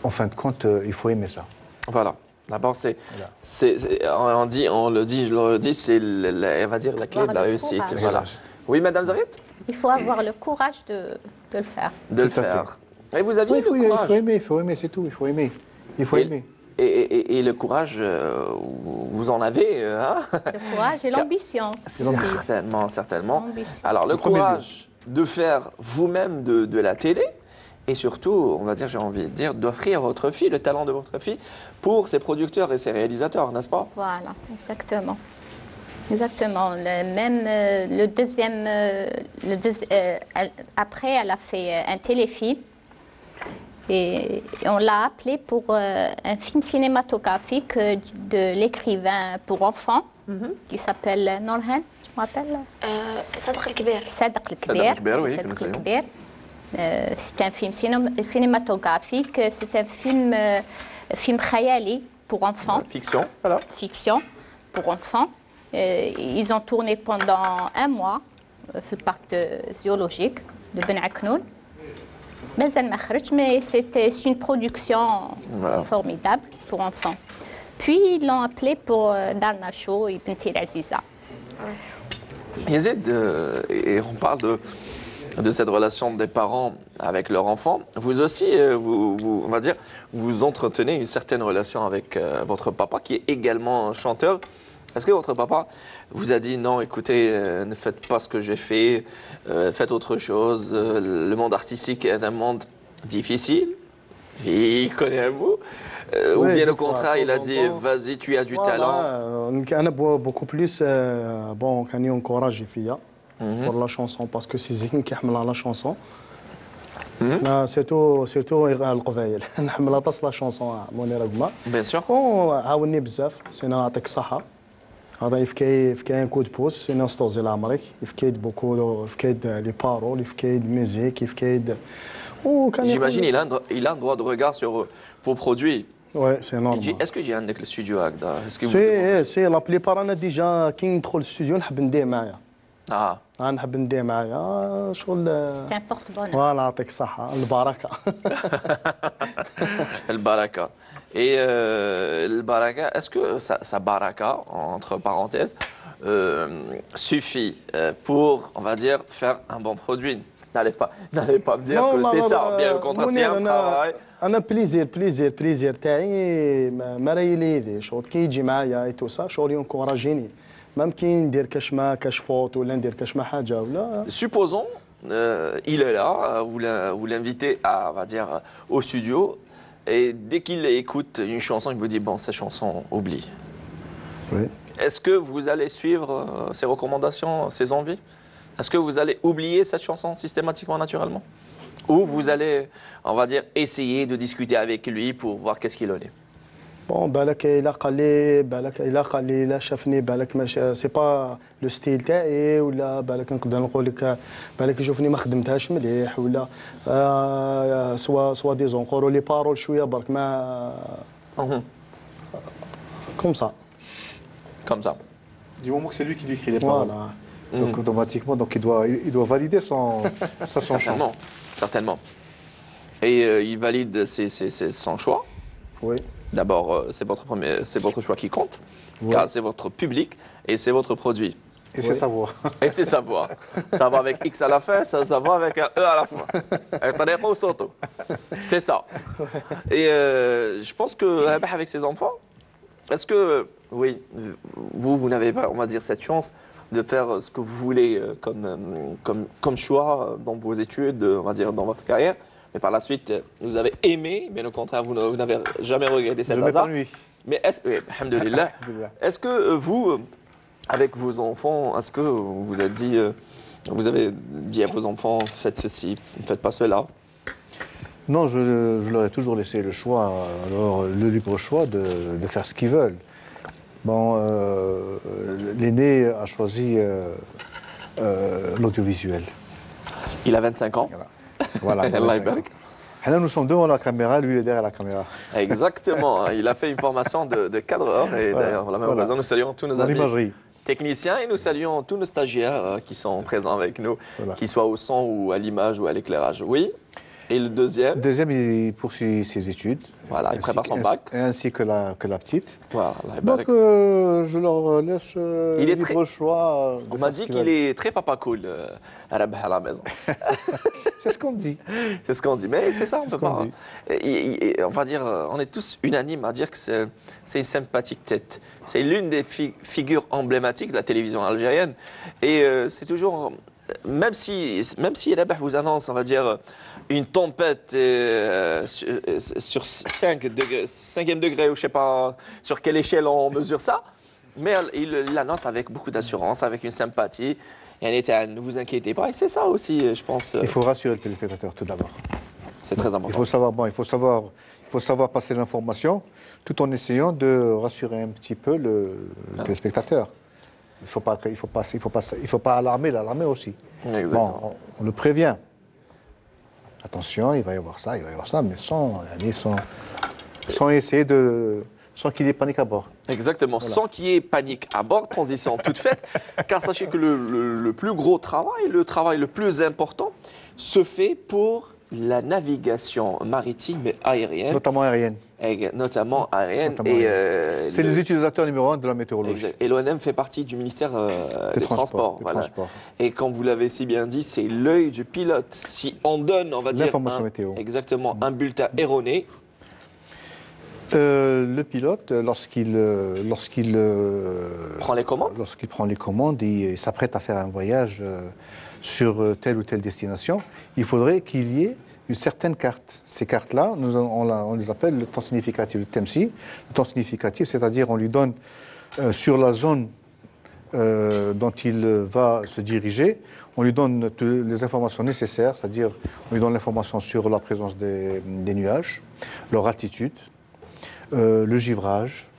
en fin de compte, il faut aimer ça. Voilà. D'abord, on le dit, c'est, on va dire, la clé de la réussite. Voilà. Oui, Madame Zarit? Il faut avoir le courage de le faire. De le faire. Et vous aviez le courage. Il faut aimer, c'est tout, il faut aimer. Il faut aimer. Et le courage, vous en avez, hein? Le courage et l'ambition. Certainement. Alors, le courage de faire vous-même de la télé, et surtout, on va dire, j'ai envie de dire, d'offrir votre fille, le talent de votre fille, pour ses producteurs et ses réalisateurs, n'est-ce pas? Voilà, exactement. Exactement. Le deuxième, après, elle a fait un téléfilm. Et on l'a appelé pour un film cinématographique de l'écrivain pour enfants qui s'appelle Norhan, tu me rappelles? صدق الكبير. صدق الكبير. oui, صدق الكبير. C'est un film cinématographique, c'est un film khayali pour enfants. Fiction, voilà. Fiction pour enfants. Ils ont tourné pendant un mois dans le parc zoologique de Ben Aknoun. Mais c'est une production formidable pour enfants. Puis ils l'ont appelé pour Darna Show et Benti Aziza. Yazid, et on parle de cette relation des parents avec leur enfant. Vous aussi, on va dire, vous entretenez une certaine relation avec votre papa qui est également chanteur. Est-ce que votre papa vous a dit non, écoutez, ne faites pas ce que j'ai fait, faites autre chose, le monde artistique est un monde difficile, il connaît un mot, ou bien au contraire, il a dit vas-y, tu as du talent. أنا beaucoup plus bon كان ينكوراجي فيا pour la chanson parce que c'est زين كيحمل على la chanson. سيرتو القبايل نحمل طاس لا شونسون مونير رقمه. Bien sûr. عاوني بزاف سينا يعطيك الصحة. هذا يفكاي ان كود بوس سينا ستوزي لعمرك يفكايد بوكو يفكايد لي بارول يفكايد ميوزيك يفكايد. J'imagine il a un droit de regard sur vos produits. Ouais, c'est normal. Est-ce que j'ai un studio هكذا؟ Est-ce que سي لا بليبار انا ديجا كي ندخل الاستوديو نحب نديه معايا. نحب نديه معايا شغل. C'est un porte-bonheur. فوالا يعطيك الصحة البركة. البركة. Et le baraka, est-ce que ça baraka, entre parenthèses, suffit pour, on va dire, faire un bon produit? N'allez pas me dire que c'est ça, bien au contraire, c'est un travail. أنا بليزير تاعي ما راهي لي هذي شغل كي يجي معايا تو سا شغل ينكوراجيني مام كي ندير كاش فوت ولا ندير كاش ما حاجة ولا. Supposons, il est là, vous l'invitez à, on va dire, au studio. Et dès qu'il écoute une chanson, il vous dit bon, cette chanson, oublie. Oui. Est-ce que vous allez suivre ses recommandations, ses envies? Est-ce que vous allez oublier cette chanson systématiquement, naturellement? Ou vous allez, on va dire, essayer de discuter avec lui pour voir qu'est-ce qu'il en est? Bon, بالك إلا قال لي لا شافني بالك ماشي سي با لو ستيل تاعي ولا بالك نقدر نقول لك بالك يشوفني ما خدمتهاش مليح ولا سوا ديزون نقولوا لي بارول شويه برك ما كوم سا. Du moment que c'est lui qui lui écrit les paroles. Voilà. Donc automatiquement, donc il doit valider son choix. Certainement, certainement. Et il valide son choix. Oui. D'abord, c'est votre choix qui compte, car c'est votre public et c'est votre produit. Et c'est savoir. Et c'est savoir. Savoir avec X à la fin, ça savoir avec un E à la fin. C'est ça. Et je pense que avec ses enfants, est-ce que, oui, vous n'avez pas, on va dire, cette chance de faire ce que vous voulez comme choix dans vos études, on va dire, dans votre carrière, mais par la suite, vous avez aimé, mais au contraire, vous n'avez jamais regretté cet hasard. Mais alhamdoulilah, est-ce que vous, avec vos enfants, est-ce que vous avez dit à vos enfants, faites ceci, ne faites pas cela? Non, je leur ai toujours laissé le choix, le libre choix de faire ce qu'ils veulent. Bon, l'aîné a choisi l'audiovisuel. Il a 25 ans. Voilà. Là, nous sommes devant la caméra, lui il est derrière la caméra. Exactement. Il a fait une formation de cadreur et d'ailleurs, pour la même raison, nous saluons tous nos amis techniciens et nous saluons tous nos stagiaires qui sont présents avec nous, qu'ils soient au son ou à l'image ou à l'éclairage. Oui. Et le deuxième? Le deuxième, il poursuit ses études. Voilà, il prépare son bac. Ainsi que la petite. Voilà, donc, je leur laisse libre choix. On m'a dit qu'il est très papa cool à la maison. C'est ce qu'on dit. C'est ce qu'on dit. Mais c'est ça, on peut pas. On va dire, on est tous unanimes à dire que c'est une sympathique tête. C'est l'une des figures emblématiques de la télévision algérienne. Et c'est toujours, même si Rabah vous annonce, on va dire, une tempête sur 5e degré, ou je ne sais pas sur quelle échelle on mesure ça, mais il l'annonce avec beaucoup d'assurance, avec une sympathie. Et ne vous inquiétez pas. Et c'est ça aussi, je pense. Il faut rassurer le téléspectateur tout d'abord. C'est très important. Il faut savoir passer l'information tout en essayant de rassurer un petit peu le téléspectateur. Il ne faut pas alarmer l'alarmer aussi. Exactement. Bon, on le prévient. Attention, il va y avoir ça, mais sans essayer sans qu'il y ait panique à bord. Exactement, sans qu'il y ait panique à bord, transition toute faite, car sachez que le plus gros travail, le travail le plus important, se fait pour la navigation maritime et aérienne. Notamment aérienne. C'est les utilisateurs numéro 1 de la météorologie. Et l'ONM fait partie du ministère des Transports. Et comme vous l'avez si bien dit, c'est l'œil du pilote. Si on donne, on va dire, l'information météo. Exactement, un bulletin erroné. Le pilote, lorsqu'il prend les commandes, il s'apprête à faire un voyage sur telle ou telle destination, il faudrait qu'il y ait une certaine carte. Ces cartes-là, on les appelle le temps significatif, le TEMSI. Le temps significatif, c'est-à-dire on lui donne sur la zone dont il va se diriger, on lui donne les informations nécessaires, c'est-à-dire on lui donne l'information sur la présence des nuages, leur altitude, le givrage,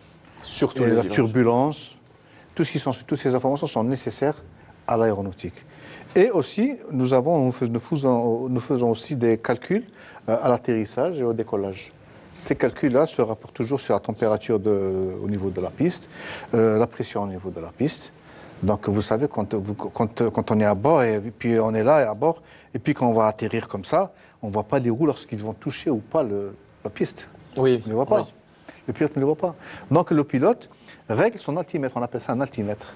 surtout la turbulence. Toutes ces informations sont nécessaires à l'aéronautique. Et aussi, nous faisons aussi des calculs à l'atterrissage et au décollage. Ces calculs-là se rapportent toujours sur la température au niveau de la piste, la pression au niveau de la piste. Donc vous savez, quand on est à bord, et puis on est là à bord, et puis quand on va atterrir comme ça, on ne voit pas les roues lorsqu'ils vont toucher ou pas la piste. Oui. On ne les voit pas. Oui. Le pilote ne les voit pas. Donc le pilote règle son altimètre, on appelle ça un altimètre.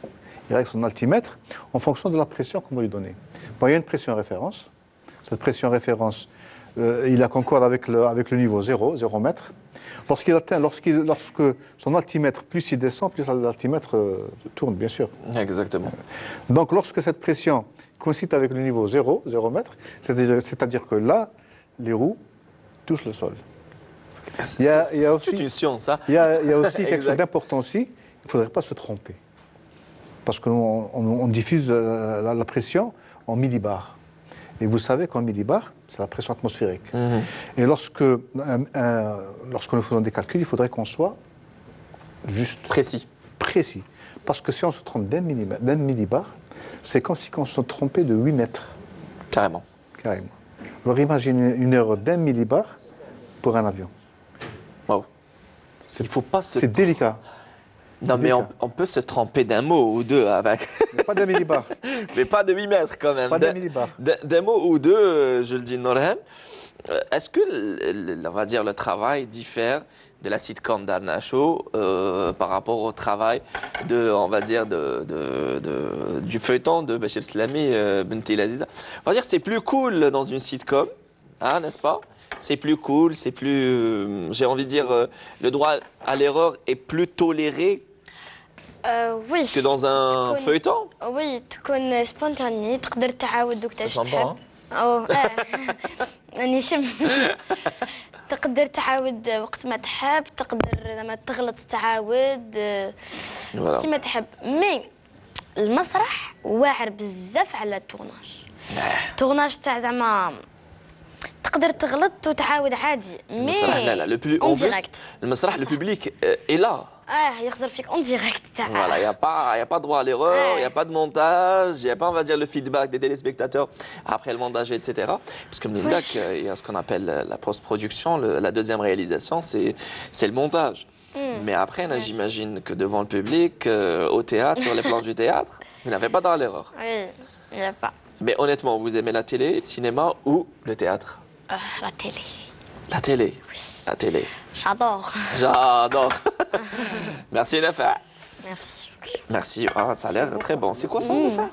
Il règle son altimètre en fonction de la pression qu'on va lui donner. Bon, il y a une pression référence. Cette pression référence, il la concorde avec le niveau 0 mètre. Lorsque son altimètre, plus il descend, plus l'altimètre tourne, bien sûr. Exactement. Donc lorsque cette pression coïncide avec le niveau 0 mètre, c'est-à-dire que là, les roues touchent le sol. C'est une science, ça. Il y a aussi quelque chose d'important aussi, il ne faudrait pas se tromper. Parce qu'on diffuse la pression en millibars. Et vous savez qu'en millibars, c'est la pression atmosphérique. Et lorsque nous faisons des calculs, il faudrait qu'on soit juste précis. Parce que si on se trompe d'un millibar, c'est comme si on se trompait de 8 mètres. Carrément. Alors imagine une erreur d'un millibar pour un avion. Wow. C'est délicat. Non, mais on peut se tromper d'un mot ou deux avec. Mais pas d'un millibar. Mais pas de 8 mètres quand même. Pas d'un millibar. D'un mot ou deux, je le dis, Nourhan. Est-ce que, on va dire, le travail diffère de la sitcom d'Arna Show par rapport au travail on va dire, du feuilleton de Bachir Slami, Benti Laziza? On va dire, c'est plus cool dans une sitcom, hein, n'est-ce pas? C'est plus cool, c'est plus, j'ai envie de dire, le droit à l'erreur est plus toléré oui que dans un feuilleton. وي تكون سبونتاني تقدر تعاود وقتاش Ça sent bon, تحب او راني شم تقدر تعاود وقت ما تحب تقدر لما تغلط تعاود Voilà. كيما تحب مي المسرح واعر بزاف على التورناج التورناج تاع زعما تقدر تغلط وتعاود عادي مي المسرح لا لا le plus en plus المسرح le public est là. يخزر فيك اون ديريكت تاع Voilà, il y a pas droit à l'erreur, il y a pas de montage, il y a pas, on va dire, le feedback des téléspectateurs après le montage, etc. Parce que il y a ce qu'on appelle la post-production, la deuxième réalisation, c'est le montage. Mais après, là, j'imagine que devant le public, au théâtre, sur les plans du théâtre, vous n'avez pas droit à l'erreur. Oui, il n'y a pas. Mais honnêtement, vous aimez la télé, le cinéma ou le théâtre? La télé. La télé. Oui. La télé. J'adore. J'adore. Merci Nafa. Merci. Merci. Ah, ça a l'air très bon. C'est quoi ça, Nafa?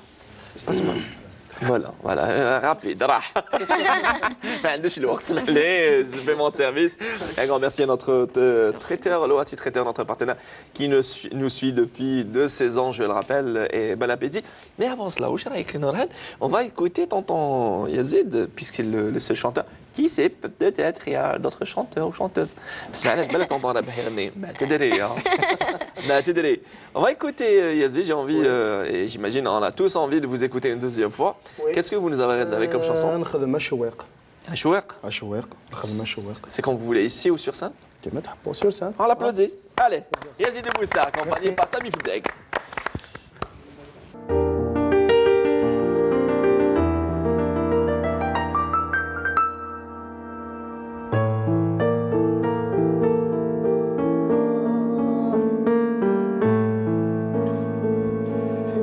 Voilà, rapide, راح. ما عندوش الوقت اسمح لي, je fais mon service. Un grand merci à notre traiteur, Loati Traiteur, notre partenaire, qui nous suit depuis 2 saisons, je le rappelle, et bon appétit. Mais avant cela, on va écouter tonton Yazid, puisqu'il est le seul chanteur. Qui sait, peut-être il y a d'autres chanteurs ou chanteuses. On va écouter Yazid, j'ai envie, et j'imagine on a tous envie de vous écouter une deuxième fois. Oui. Qu'est-ce que vous nous avez réservé comme chanson? نخدم الشواق Chouek. الشواق نخدم الشواق C'est quand vous voulez, ici ou sur scène? كيما تحبوا سور سان On l'applaudit. Allez, Yazid Boussa, accompagné par Sami Foudeg.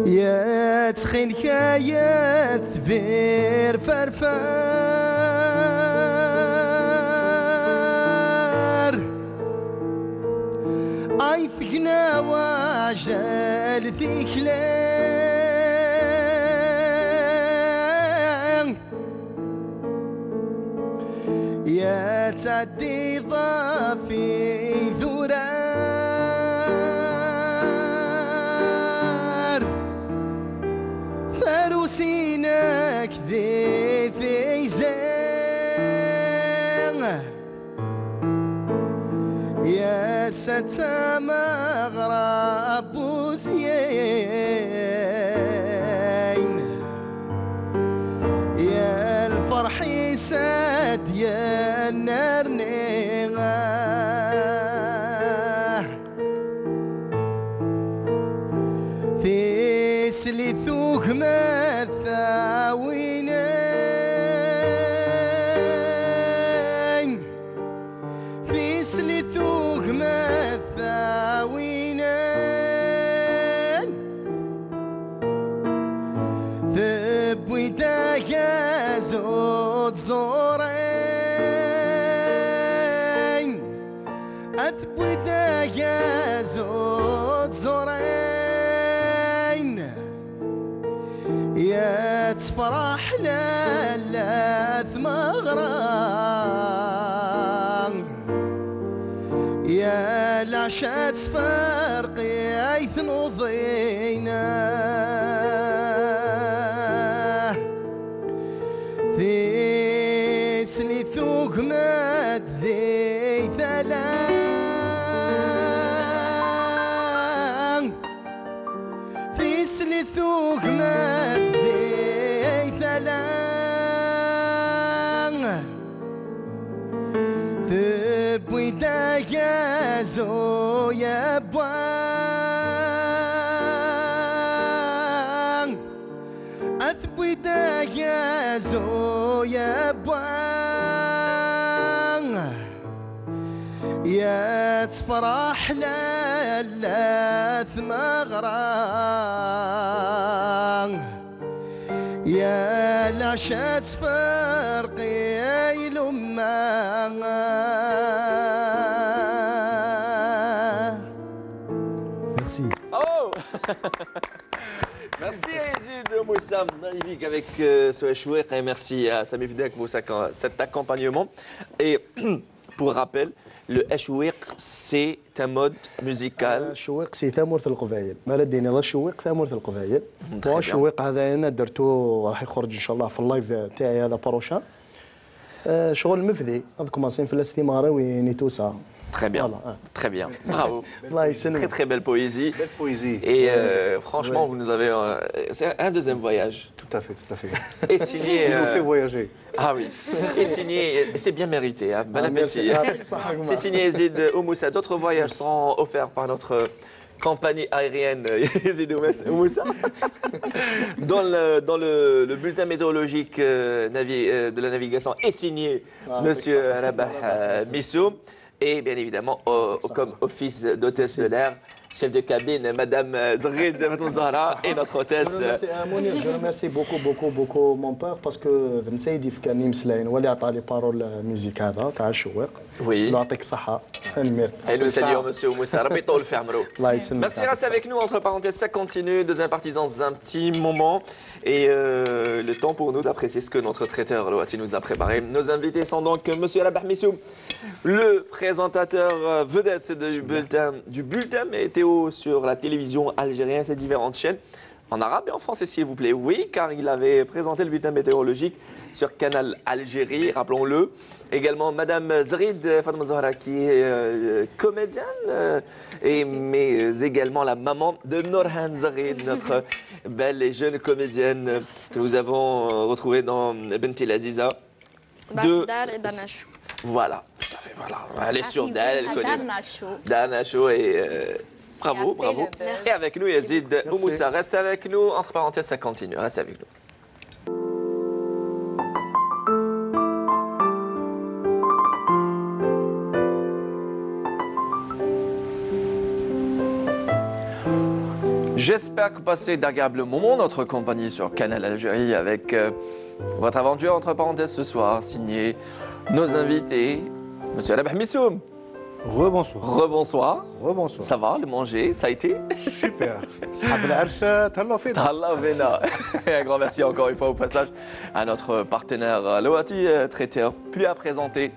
يا تخيلك يا ثبير فرفار اي ثقنا وجل ثكلان يا تعدي ضافي ثرار فروسينك ذي ثيزان يا ستى مغرب وزيين يا الفرح يساد يا النرنيغة ثيسلثوك مثاوينين ثيسلثوك مثاوينين ثبوي داقا زود زورين أثبوي داقا زود زورين يا تفرح لاث مغرام يا لعشات فرقي ايث نضينا ثيسلي ثوق مد ذي ثلان ثيسلي ثوق مد ذي ثلان ثبوي داقازو يا بوان أثبوي داقازو يا بوان يا تفرح لا ثمغران يا لا شات فرقي لما Merci. Oh Merci Yazid Moussa, magnifique avec ce Eshouek et merci à Sami Fidek pour cet accompagnement. Et pour rappel, le Eshouek, c'est un mode musical. الشويق سي تامور في القبايل ما لدينا لا الشويق تامور في القبايل bien. الشويق هذا انا درتو راح يخرج ان شاء الله في اللايف تاعي هذا بروشان شغل مفذي هذ كوماسين في الاستماره وين توسا Très bien, Voilà. très bien, bravo. الله يسلمك Très très belle poésie. Belle poésie. Et franchement, vous nous avez... c'est un deuxième voyage. Tout à fait, tout à fait. Et signé... Il nous fait voyager. Ah oui, c'est signé, c'est bien mérité. Hein. Bon appétit. صحة C'est signé Yazid Moussa. D'autres voyages seront offerts par notre compagnie aérienne Yazid Moussa. Dans le bulletin météorologique de la navigation est signé Monsieur Rabah Missoum. Et bien évidemment, comme office d'hôtesse de l'air, chef de cabine, Madame Zahrid Zahra et notre hôtesse. مونير جو ريميرسي بوكو مون بار باسكو سيدي كان يمسلاين هو اللي عطى لي بارول ميوزيك هذا تاع الشويق Oui. الله يعطيك الصحة المير Et nous saluons Monsieur Moussa. Rabbi Tol Fermero. الله يسلمك Merci, restez avec nous. Entre parenthèses, ça continue. Deuxième partie dans un petit moment. Et le temps pour nous d'apprécier ce que notre traiteur Loati nous a préparé. Nos invités sont donc Monsieur Rabah Missoum, le présentateur vedette du bulletin météo sur la télévision algérienne, ses différentes chaînes. En arabe et en français, s'il vous plaît. Oui, car il avait présenté le bulletin météorologique sur Canal Algérie, rappelons-le. Également, Madame Zahrid Fatma Zahra, qui est comédienne, mais également la maman de Norhan Zahrid, notre belle et jeune comédienne que nous avons retrouvée dans Benti Aziza. صباح الدار إذا نشو. Voilà, tout à fait, voilà. Elle est sûre d'elle, elle connaît. Darna Show. Dana Show et bravo, Qui a fait bravo. le buzz. Et avec nous, Yazid Moussa, reste avec nous. Entre parenthèses, ça continue, reste avec nous. J'espère que vous passez d'agréables moments notre compagnie sur Canal Algérie avec votre aventure entre parenthèses ce soir, signé nos invités, Monsieur Rabah Missoum. Rebonsoir. Rebonsoir. Rebonsoir. Ça va, le manger, ça a été? Super. صحاب العرس تهلاو فينا. Allah Vena. Et un grand merci encore une fois au passage à notre partenaire Loati Traiteur. Plus à présenter,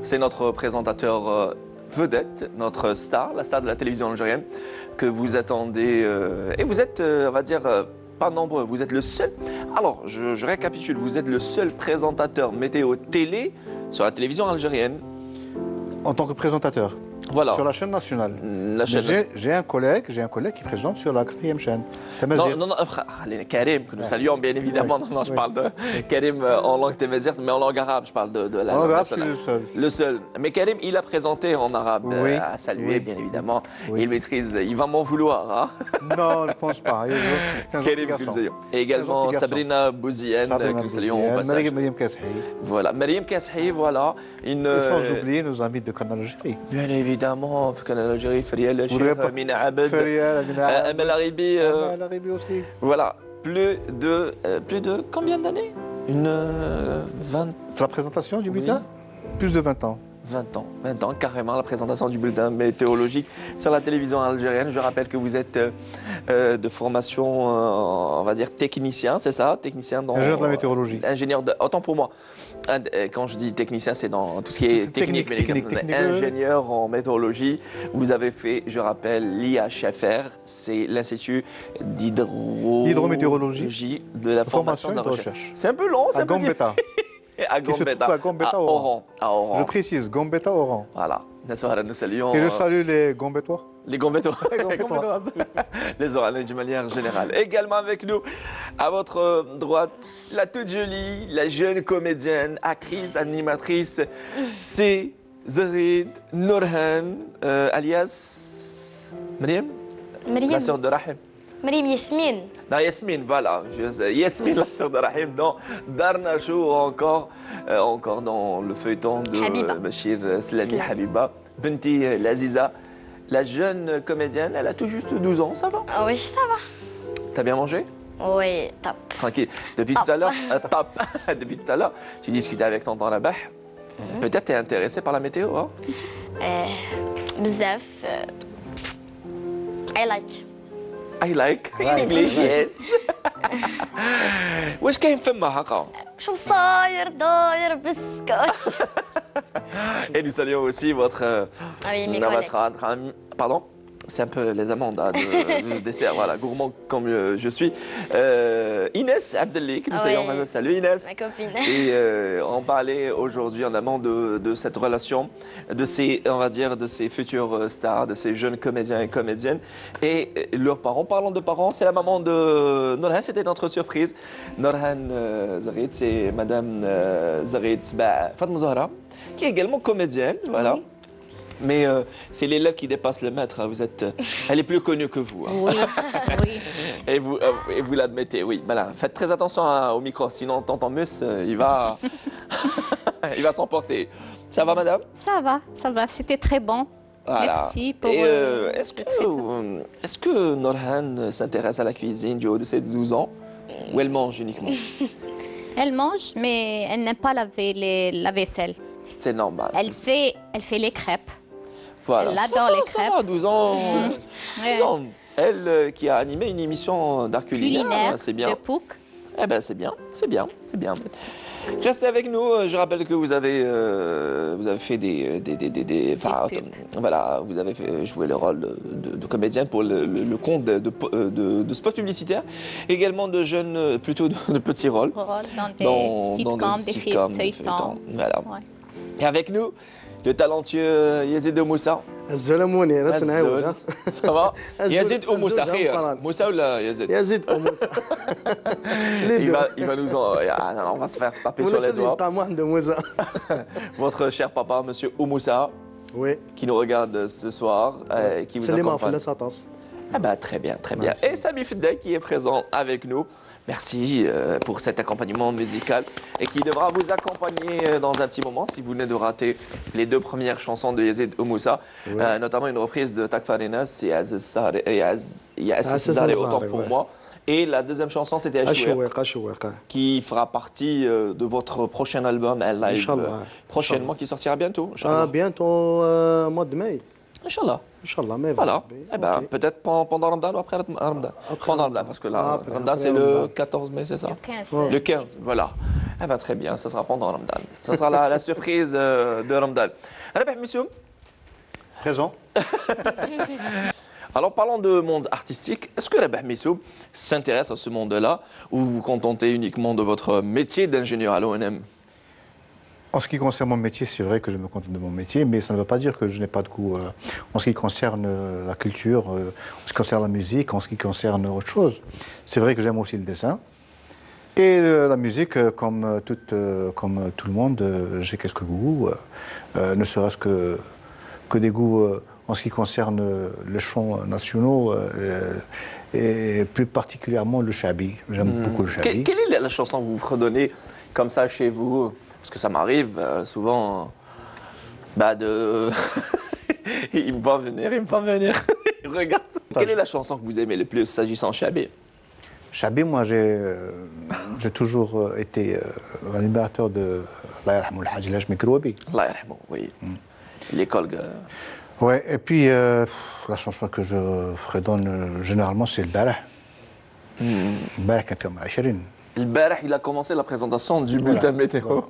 c'est notre présentateur vedette, notre star, la star de la télévision algérienne que vous attendez. Et vous êtes, on va dire, pas nombreux, vous êtes le seul. Alors, je récapitule, vous êtes le seul présentateur météo télé sur la télévision algérienne. En tant que présentateur. Voilà. Sur la chaîne nationale. La chaîne Mais j'ai un collègue qui présente sur la 4e chaîne. Tamazight. Non, Karim, que nous saluons bien évidemment. Non, je parle de Karim en langue témézirt, mais en langue arabe, je parle de la En langue arabe, je suis nationale. le seul. Le seul. Mais Karim, il a présenté en arabe, Oui. à saluer, Oui. bien évidemment. Oui. Il maîtrise, il va m'en vouloir. Hein. Non, je ne pense pas. C'est un gentil Karim, que garçon. nous saluons. Et également gentil garçon. Sabrina Bouzienne, que nous saluons au passage. Mariam Kassahi. Voilà, Mariam Kassahi, voilà. Une, Et sans oublier nos amis de Canal Algérie. bien évidemment, Canal Algérie, Fariel, voudrais pas- Mina Abed, Fariel, Amina Abed. Amel Aribi. L'Arabie aussi. Voilà, plus de combien d'années? Une 20, C'est la présentation du bulletin Plus de 20 ans. 20 ans, carrément, la présentation du bulletin météorologique sur la télévision algérienne. Je rappelle que vous êtes de formation, on va dire, technicien, c'est ça? Technicien dans... Ingénieur de la météorologie. Ingénieur de... Autant pour moi. Quand je dis technicien, c'est dans tout ce qui est technique. Technique. Ingénieur en météorologie. Vous avez fait, je rappelle, l'IHFR, c'est l'Institut d'hydrométéorologie de la formation et de la recherche. C'est un peu long, c'est À un peu Gambetta. à Qui se Gambetta. trouve à Gambetta, À Oran. Oran. Je précise, Gambetta Oran. Voilà. Nous saluons Et je salue les Gambettois. les Gambettois. Gambettois. Les Oranais d'une manière générale. Également avec nous, à votre droite, la toute jolie, la jeune comédienne, actrice, animatrice, c'est Zahrid Norhan, alias Mariam, la مريم sœur de Rahim. مريم ياسمين. Non, Yasmine, voilà. Yasmine, la sœur de Rahim, dans Darna Show, encore dans le feuilleton de Habiba. Bachir Slami Habiba. Benti Laziza, la jeune comédienne, elle a tout juste 12 ans, ça va? Ah oui, ça va. T'as bien mangé? Oui, top. Tranquille. Depuis tout à l'heure, top. Depuis tout à l'heure, tu discutais avec tonton Rabah. Peut-être t'es intéressé par la météo, hein? بزاف. I like. I like. In English, yes. واش كاين فما هكا؟ شو صاير داير بسكوت. Et nous saluons aussi votre... Ah oui, mes collègues. votre ami... Pardon? C'est un peu les amandes hein, de dessert, voilà, gourmand comme je suis. Inès Abdelli, que nous saluons. Ouais. Salut Inès. Ma copine. Et on parlait aujourd'hui en amont de cette relation, de ces, on va dire, de ces futurs stars, de ces jeunes comédiens et comédiennes et leurs parents. Parlons de parents, c'est la maman de Norhan, c'était notre surprise. Norhan Zarid, c'est Madame Zarid Fatma Zahra, qui est également comédienne, voilà. Mais c'est l'élève qui dépasse le maître. Hein. Vous êtes, elle est plus connue que vous. Hein. Oui, oui. Et vous l'admettez, oui. Voilà. Faites très attention hein, au micro, sinon tonton Mus, il va, il va s'emporter. Ça va, madame? Ça va. C'était très bon. Voilà. Merci pour Et le traitement. est-ce que Norhan s'intéresse à la cuisine du haut de ses 12 ans ou elle mange uniquement? Elle mange, mais elle n'aime pas laver la vaisselle. C'est normal. Elle fait les crêpes. Voilà. Elle adore les crêpes. Ça va, 12 ans. 12 ans. Elle qui a animé une émission d'art culinaire, c'est bien. De Pouk. Eh ben c'est bien, c'est bien, c'est bien. Restez avec nous. Je rappelle que vous avez fait voilà, vous avez joué le rôle de comédienne pour le compte de spots publicitaires, également de jeunes, plutôt de petits rôles. Dans des sitcoms, des feuilletons. Voilà. Ouais. Et avec nous, le talentueux Yazid Moussa. الزلموني راس نعاود ها. Ça va? Yazid ou Moussa? Moussa ou Yazid? يزيد او موسى. Il va nous en... on va se faire taper sur les doigts. طعم واحد موسى. Votre cher papa, monsieur Oumoussa, وي. qui nous regarde ce soir, qui vous سلم accompagne. في ساطاس. Ah bah, très bien, très bien. Merci. Et Sami Fidel qui est présent avec nous. Merci pour cet accompagnement musical et qui devra vous accompagner dans un petit moment si vous venez de rater les deux premières chansons de Yazid Oumoussa, notamment une reprise de Takfarinas et Azizare, autant pour moi. Et la deuxième chanson, c'était أشوق. qui fera partie de votre prochain album, El Live, Inch'Allah. prochainement, qui sortira bientôt. bientôt mois de mai. Inch'Allah. Inch'Allah, mais Voilà. Eh ben, Ok. peut-être pendant Ramadan ou après Ramadan. Pendant Ramadan, parce que là, Ramadan, c'est le Ramadan. 14 mai, c'est ça? Le 15. Ouais. Le 15, voilà. Eh ben, très bien, ça sera pendant Ramadan. Ça sera la surprise de Ramadan. Rabah Missoum. Présent. Alors, parlons de monde artistique. Est-ce que Rabah Missoum s'intéresse à ce monde-là ou vous vous contentez uniquement de votre métier d'ingénieur à l'ONM? En ce qui concerne mon métier, c'est vrai que je me contente de mon métier, mais ça ne veut pas dire que je n'ai pas de goût en ce qui concerne la culture, en ce qui concerne la musique, en ce qui concerne autre chose. C'est vrai que j'aime aussi le dessin. Et la musique, comme tout le monde, j'ai quelques goûts, ne serait-ce que des goûts en ce qui concerne les chants nationaux et plus particulièrement le chabi. J'aime beaucoup le chabi. Quelle est la chanson que vous fredonnez comme ça chez vous? Parce que ça m'arrive souvent de... il me va venir. Regarde. Quelle est la chanson que vous aimez le plus s'agissant de Chabi? Chabi, moi j'ai toujours été un libérateur de Allah yarhamou al-Hajj Laj Mikrouabi. Allah yarhamou, oui. L'école. Ouais, et puis la chanson que je fredonne généralement c'est le Barah. Le Barah qui a fait ma chérie. Le Barah, il a commencé la présentation du bulletin météo.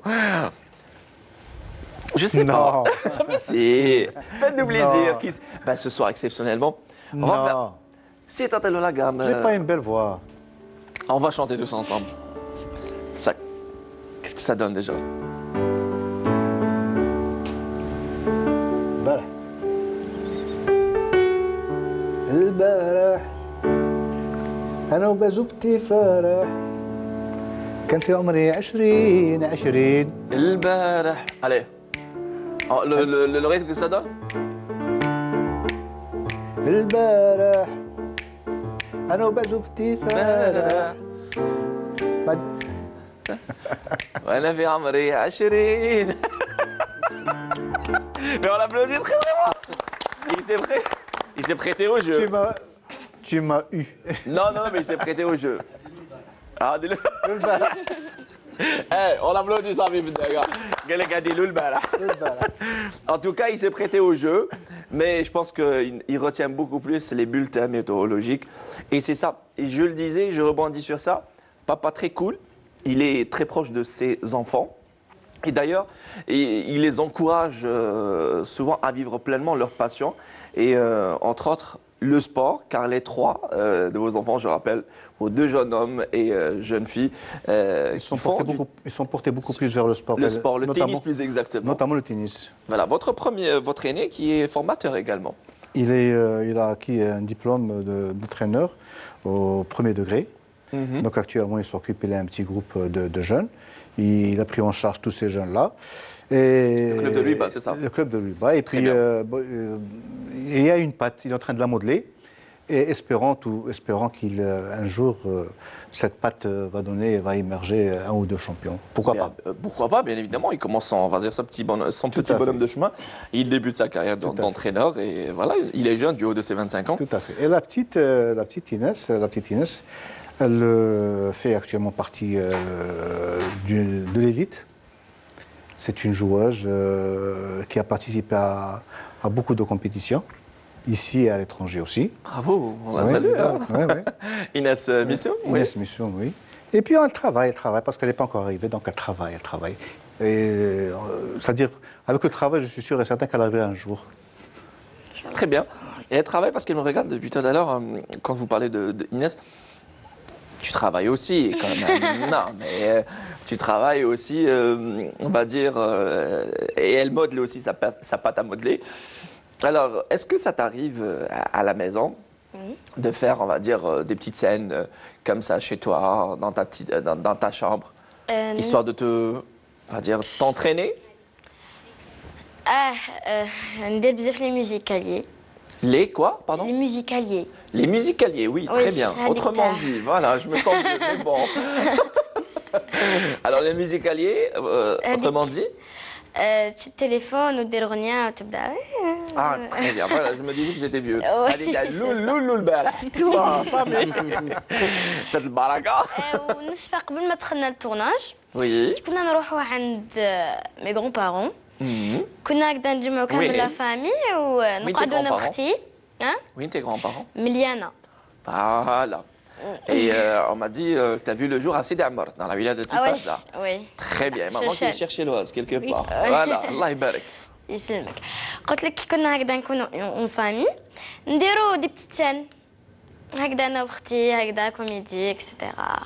Je sais pas. Mais si. Faites-nous plaisir. Ce soir, exceptionnellement. Non. Si t'as la gamme. J'ai pas une belle voix. On va chanter tous ensemble. Ça. Qu'est-ce que ça donne déjà? Barah. Le Barah. أنا وبزوجتي فرح كان في عمري 20 البارح. Allez. Oh, le rythme que ça donne? البارح أنا وبزوجتي فرح وأنا في عمري 20. Mais on applaudit très très Il s'est prêté au jeu. Tu m'as eu. Non, non, mais il s'est prêté au jeu. Ah, dis-le. On applaudit ça, les gars. Quelqu'un a dit l'ulbala. En tout cas, il s'est prêté au jeu, mais je pense qu'il retient beaucoup plus les bulletins météorologiques. Et c'est ça. Et je le disais, je rebondis sur ça. Papa très cool. Il est très proche de ses enfants. Et d'ailleurs, il les encourage souvent à vivre pleinement leur passion. Et entre autres, le sport, car les trois de vos enfants, je rappelle, vos deux jeunes hommes et jeunes filles, ils sont portés beaucoup plus vers le sport. Le sport, le tennis plus exactement. Notamment le tennis. Voilà, votre aîné qui est formateur également. Il a acquis un diplôme d'entraîneur au premier degré. Donc actuellement, il s'occupe, il a un petit groupe de jeunes. Il a pris en charge tous ces jeunes-là. Le club de Louis-Bas, c'est ça? Le club de Louis-Bas. Et puis, il y a une patte, il est en train de la modeler. Et espérant qu'un jour, cette patte va émerger un ou deux champions. Pourquoi pas? Pourquoi pas, bien évidemment. Il commence son petit bonhomme de chemin. Il débute sa carrière d'entraîneur. Et voilà, il est jeune, du haut de ses 25 ans. Tout à fait. Et la petite Inès, elle fait actuellement partie de l'élite. C'est une joueuse qui a participé à beaucoup de compétitions, ici et à l'étranger aussi. Bravo, on la salue. Hein. Inès Mission. Inès Mission, oui. Et puis elle travaille parce qu'elle n'est pas encore arrivée, donc elle travaille. Et c'est-à-dire, avec le travail, je suis sûr et certain qu'elle arrivera un jour. Très bien. Et elle travaille parce qu'elle me regarde depuis tout à l'heure, quand vous parlez de Inès. Tu travailles aussi, quand même. Non, mais tu travailles aussi, on va dire, et elle modèle aussi sa pâte à modeler. Alors, est-ce que ça t'arrive à la maison de faire, on va dire, des petites scènes comme ça chez toi, dans ta chambre, histoire de on va dire, t'entraîner? ندير بزاف لي musicaliers. Les quoi, pardon? Les musicaliers. Les musicaliers, oui, très bien. Autrement dit, voilà, je me sens mieux, mais bon. Alors, les musicaliers, autrement dit? Tu téléphones ou des غنية وتبدا. Ah, très bien, voilà, je me disais que j'étais vieux. Allez, loulou c'est le baraka. ونصفى قبل ما دخلنا التورناج. Oui. كنا نروحوا عند mes grands-parents. كنا هكذا نجمعوا كامل لا فامي ونقعدوا انا واختي. Oui, tes grands-parents. مليانه. Voilà. Et on m'a dit que tu as vu le jour à Sidi Amar, dans la villa de Tipaza. Oui. Très bien. Maman qui cherchait l'oise quelque part. Voilà, Allah يبارك. يسلمك. قلت لك كي كنا هكذا نكونوا اون فامي نديروا دي بتيت سان هكذا انا واختي هكذا كوميدي اكسيتيرا.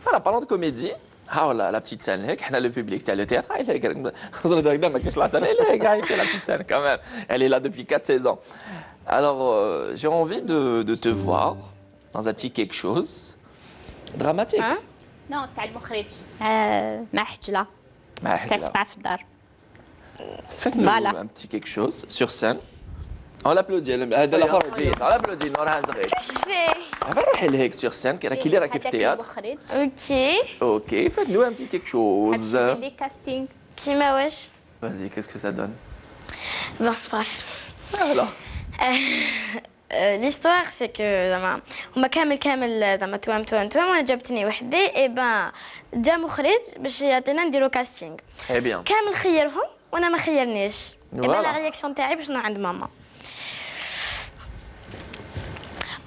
Voilà, parlons de comédie. Ah là, la petite scène, on a le public, tu as le théâtre, c'est la petite scène quand même. Elle est là depuis 4-16 ans. Alors, j'ai envie de te voir dans un petit quelque chose dramatique. Non, تاع المخرج مع حجلة كتسمع في الدار. Faites-nous un petit quelque chose sur scène. On l'applaudit, on l'applaudit, Nora Hazarek. روحي لهيك sur scène, كي اللي راكي في التياتر. Ok, faites-nous un petit quelque chose. Les castings. كيما واش؟ Vas-y, qu'est-ce que ça donne? Bon, bref. Voilà. L'histoire c'est que زعما هما كامل زعما توام وانا جابتني وحدي اي بان جا مخرج باش يعطينا نديرو كاستينغ. Très bien. كامل خيرهم وانا ما خيرنيش. اي بان لا Voilà. رياكسيون تاعي باش نروح عند ماما.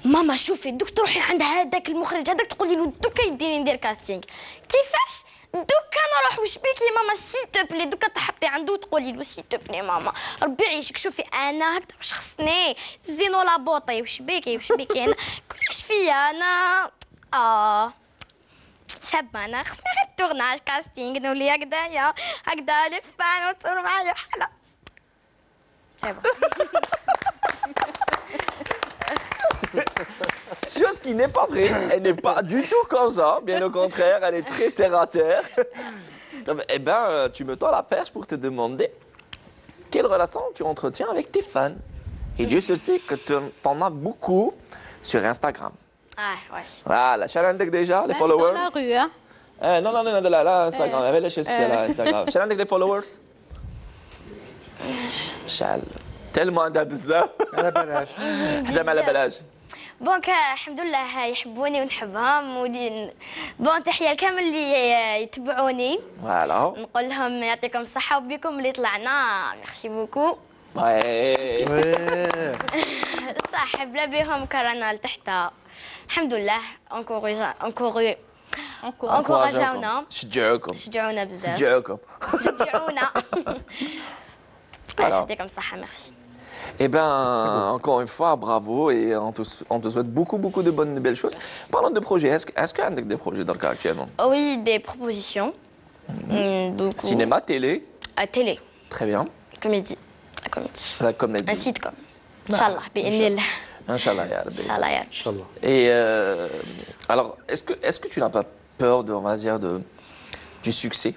ماما شوفي دوك تروحي عند هذاك المخرج هذاك تقولي له دوكا يديني ندير كاستينغ. كيفاش؟ دوكا نروح واش بيك يا ماما سي تو بلي دوكا تحبطي عنده وتقولي له سي تو بلي ماما ربي يعيشك شوفي انا هكذا واش خصني زينو لابوطي واش بيكي انا كلش فيا انا شابه انا خصني غير تورناج كاستينغ نولي هكذايا هكذا لي فان وتصوروا معايا بحال صافي. Chose qui n'est pas vraie, elle n'est pas du tout comme ça, bien au contraire, elle est très terre à terre. Eh bien, tu me tends la perche pour te demander quelle relation tu entretiens avec tes fans. Et Dieu se sait que tu en as beaucoup sur Instagram. ouais. Voilà, Chalandek déjà, les followers. Dans la rue, hein. Non, là, Instagram, avec les choses que c'est là, Instagram. Chalandek les followers. Chal. تالمون عندها بزاف على بلاش. خدام على بلاش. بون الحمد لله يحبوني ونحبهم بون تحيه لكامل اللي يتبعوني، فوالا. نقول لهم يعطيكم الصحه وبكم اللي طلعنا ميرسي بوكو. وي. صح بلا بهم كرانا لتحت الحمد لله. انكوراجونا شجعوكم. شجعونا بزاف. شجعوكم. شجعونا. Alors. يعطيكم الصحه ميرسي. Eh bien, encore une fois, bravo et on te souhaite beaucoup de bonnes, de belles choses. Parlons de projets. Est-ce qu'il y a des projets dans le cas actuellement? Oui, des propositions. Beaucoup. Cinéma, télé? À télé. Très bien. Comédie. La comédie. La comédie. Un sitcom. Inch'Allah, bi'idhnillah. Inch'Allah, ya Rabbi. Inch'Allah, ya Rabbi. Inch'Allah. Et alors, est-ce que tu n'as pas peur on va dire, du succès?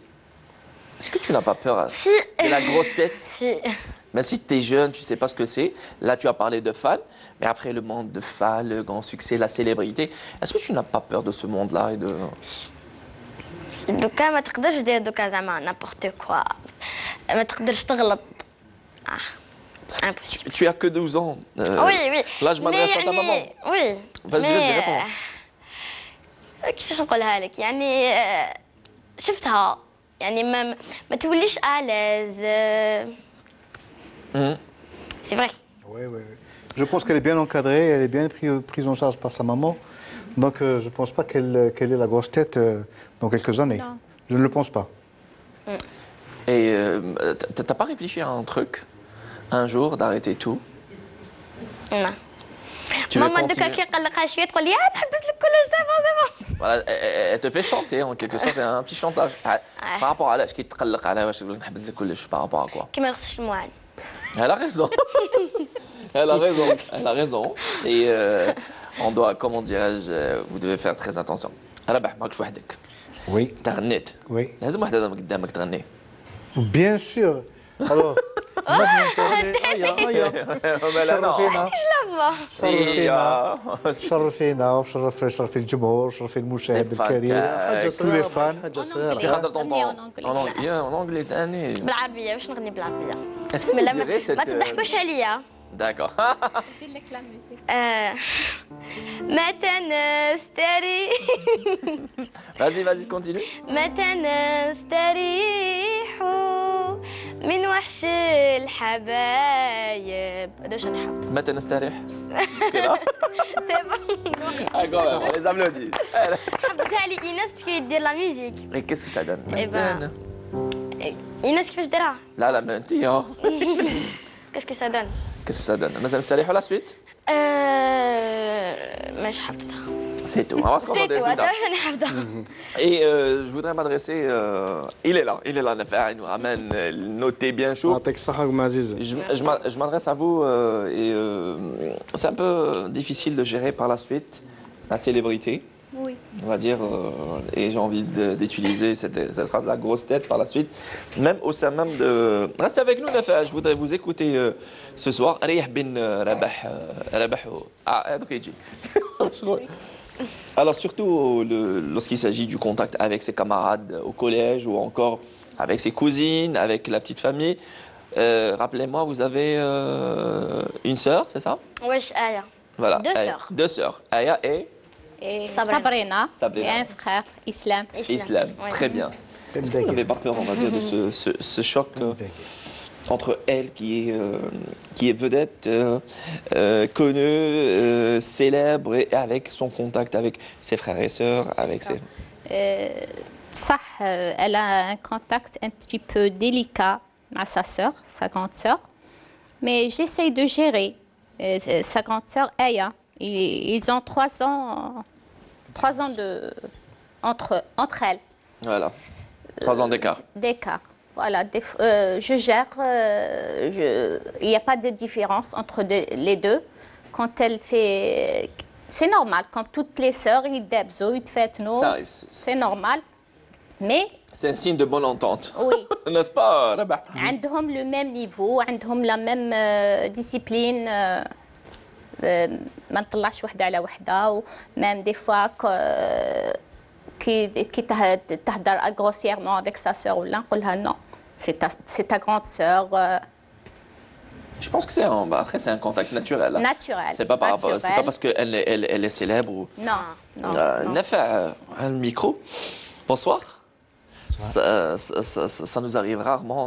Est-ce que tu n'as pas peur Si. de la grosse tête? Si. Même si tu es jeune, tu ne sais pas ce que c'est. Là, tu as parlé de fans, mais après le monde de fans, le grand succès, la célébrité, est-ce que tu n'as pas peur de ce monde-là et de... دوكا ما تقدرش دير دوكا زعما نابورت كوا، ما تقدرش تغلط. impossible. Tu as que 12 ans. Oui, oui. Là, je m'adresse à ta maman. Oui. Vas-y, réponds. كيفاش نقولها لك يعني شفتها يعني ما توليش آلاز. C'est vrai. Oui, oui, oui. Je pense qu'elle est bien encadrée, elle est bien prise en charge par sa maman. Donc je ne pense pas qu'elle ait la grosse tête dans quelques années. Non. Je ne le pense pas. Et t'as pas réfléchi à un truc, un jour, d'arrêter tout? Non. Tu veux ماما دوكا continuer? كي نقلقها شويه تقول لي نحبس لك كلش سي بون. Voilà, elle te fait chanter en quelque sorte, un petit chantage. Par rapport à l'âge, qui te قلق على واش تقول لك نحبس لك كلش par rapport à quoi? كي ما نغسلش المواعين. Elle a raison. Elle a raison. Elle a raison. Et on doit, comment dirais-je, vous devez faire très attention. ربح ماكش وحدك. Oui. تغنيت. Oui. لازم واحد قدامك تغني. Bien sûr. Alors, شرفينا شرفينا وشرف الجمهور وشرف المشاهد الكريم كل الفان. حاجه في صغيره. خاطر en anglais ثاني. بالعربيه واش نغني بالعربيه؟ Est-ce que بسم الله vous direz ما cette... تضحكوش عليا. D'accord. دير لك لا ميوزيك. متى نستريح Vas-y, continue. متى نستريح من وحش الحبايب. هذا واش راني حافظه. متى نستريح؟ كده؟ سي بون. D'accord, on les applaudit. حبتها لي ايناس باسكو يدير لا ميوزيك. Et qu'est-ce que ça donne? Eh ben. ايناس كيفاش دارها؟ لا ما انت ها. كاسكو سا دون؟ Qu'est-ce que ça donne? متى نستريح ولا suite? ماشي حافظتها. C'est tout, on va se سي contenter تو de tout هذا ça. واش راني حافظها. Et je voudrais m'adresser... il est là, Nafar, il nous ramène le thé bien chaud. يعطيك الصحه ام عزيز. Je m'adresse à vous et c'est un peu difficile de gérer par la suite la célébrité, Oui. on va dire, et j'ai envie d'utiliser cette phrase, la grosse tête par la suite, même au sein même de... Restez avec nous, Nafar, je voudrais vous écouter ce soir. Riyah bin Rabah. Ah, donc il dit. Alors surtout lorsqu'il s'agit du contact avec ses camarades au collège ou encore avec ses cousines, avec la petite famille. Rappelez-moi, vous avez une sœur, c'est ça? واش آية. Voilà. Deux Aya. sœurs. Deux sœurs. Aya et Et Sabrina. Sabrina. Sabrina. Et un frère, Islam. Islam. Ouais. Très bien. Est-ce que vous n'avez pas peur, on va dire, de ce choc entre elle qui est vedette, connue, célèbre, et avec son contact avec ses frères et sœurs, avec ses... صح, elle a un contact un petit peu délicat avec sa sœur, sa grande sœur. Mais j'essaye de gérer sa grande sœur, Aya. Ils ont 3 ans entre elles. Voilà. 3 ans d'écart. D'écart. Voilà, je gère, il n'y a pas de différence entre les deux. Quand elle fait... C'est normal, quand toutes les sœurs, ils débzouent, ils fêtent nous, Ça arrive. c'est normal. Mais, C'est un signe de bonne entente. oui, N'est-ce pas, Rabah? عندهم le même niveau, عندهم la même discipline. ما نطلعش وحده على وحده و même des fois كي تهدر grossièrement avec sa sœur ولا نقولها non c'est ta grande sœur Je pense que c'est après c'est un contact naturel. Hein. Naturel. C'est pas parce qu'elle elle est célèbre ou. Non. Nafa, le micro. Bonsoir. Ça nous arrive rarement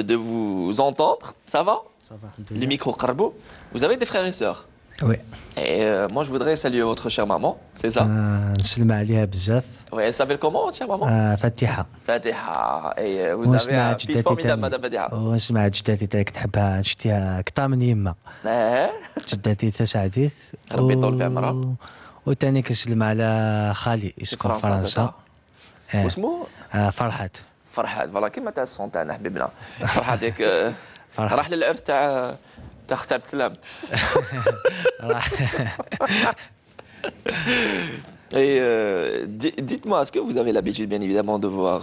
de vous entendre. Ça va? Ça va. Les micros Karbo. Vous avez des frères et sœurs? Oui. Et moi, je voudrais saluer votre chère maman, c'est ça? نسلم عليها بزاف. Oui, elle s'appelle comment, votre chère maman? فاتحة. Fatiha. Et vous avez un fils formidable, madame Fatiha. ونسمع جداتي تاعك تحبها شتيها أكثر من يما. جداتي تسعديت. ربي يطول في عمرها. وتاني كنسلم على خالي يسكن في فرنسا. واسمه؟ فرحات. فرحات فوالا كيما تاع الصون تاعنا حبيبنا. فرحات ياك راح للعرس تاع اختها بسلام. Et dites-moi, est-ce que vous avez l'habitude, bien évidemment, de voir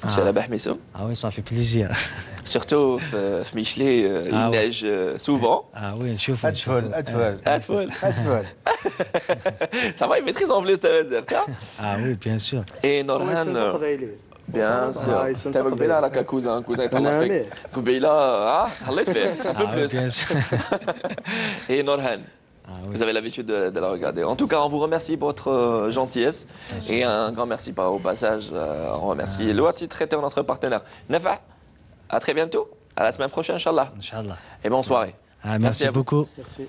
M. Rabah Missoum? Ah oui, ça fait plaisir. Surtout في Michelet, il neige souvent. Ah oui, نشوف. أطفال. Ça va, il maîtrise en plus ta désert. Ah oui, bien sûr. Et Norhan, bien sûr. T'as قبيلة راك كوزان يطلع فيك. قبيلة خليت فيه. Un peu plus. Bien sûr. Et Norhan. Vous avez l'habitude de la regarder. En tout cas, on vous remercie pour votre gentillesse. Et un grand merci au passage. On remercie Loati, traiteur, notre partenaire. Nafa, à très bientôt. À la semaine prochaine, Inch'Allah. Inch'Allah. Et bonne soirée. Merci beaucoup. Merci.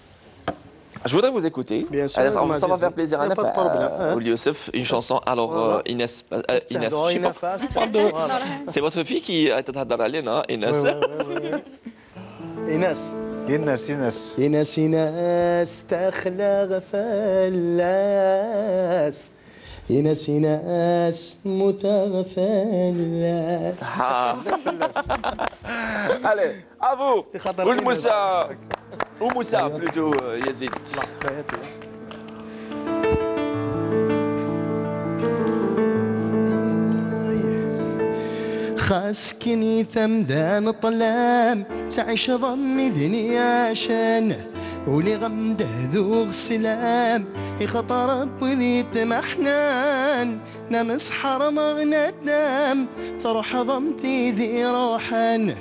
Je voudrais vous écouter. Bien sûr. Allez, ça va faire plaisir à Y a pas de Nafa. problème. Ou Youssef, une chanson. Alors, Voilà. Inès, je sais pas. Voilà. C'est votre fille qui a été à Lena, Inès. إيناس ينس إيناس إيناس تخلى فلاس إيناس إيناس متغفلاس. Allez, à vous. Ou Moussa. Ou Moussa, plutôt, Yazid. خاسكني ثمذان طلام تعيش ضمي ذنياشن ولي غمده ذوغ سلام يخطر بذي تمحنان نمس حرم غنى الدم تروح ضمتي ذي روحن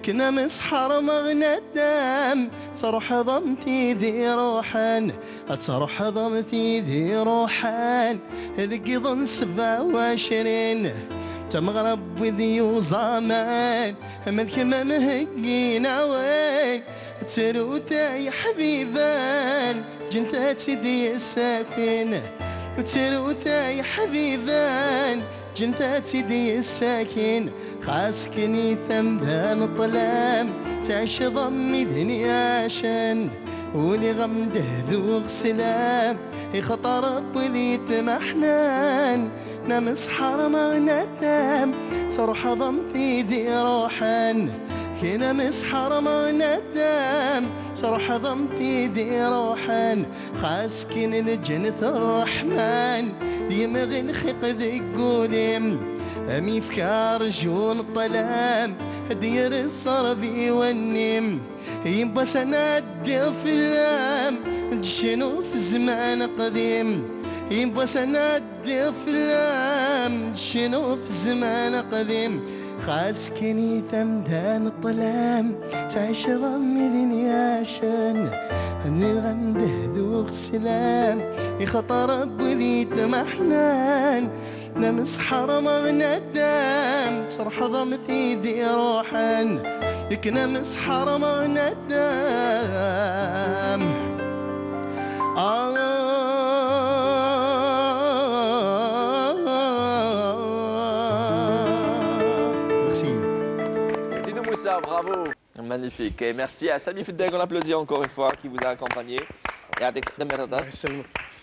كنا مسحر مغنى الدم تروح ضمتي ذي روحن تروح ضمتي ذي روحن ذقي ظن 27 تمغرب وذيو زمان مذكر ما مهقينا وين تروتا يا حبيبان جنتات سيدي الساكن تروتا يا حبيبان جنتات سيدي الساكن خاسكني ثمذان طلام تعيش ضمي دنياشن ولي غمده ذوق سلام يخطر بولي تمحنان نمس حرم غنتام تروح ضمتي ذي روحن كنا مسحر مغنتام تروح ضمتي ذي روحن خاسكن الجنث الرحمن ديما نخيق ذي قوليم أمي فكار جون الظلام دير الصربي والنيم يبا سنادي في اللام شنو في زمان قديم يبا سنادي في اللام شنو في زمان قديم خاسكني ثمدان الظلام تعيش ضمي دنياشن اني غمده ذوق سلام يخطر بذي تمحنان نمس حرم غنى الدم صرح ضمتي ذي روحن يكنا مس حرم غنى الدم Bravo, magnifique. Et merci à Sami Fideg, on l'applaudit encore une fois, qui vous a accompagné.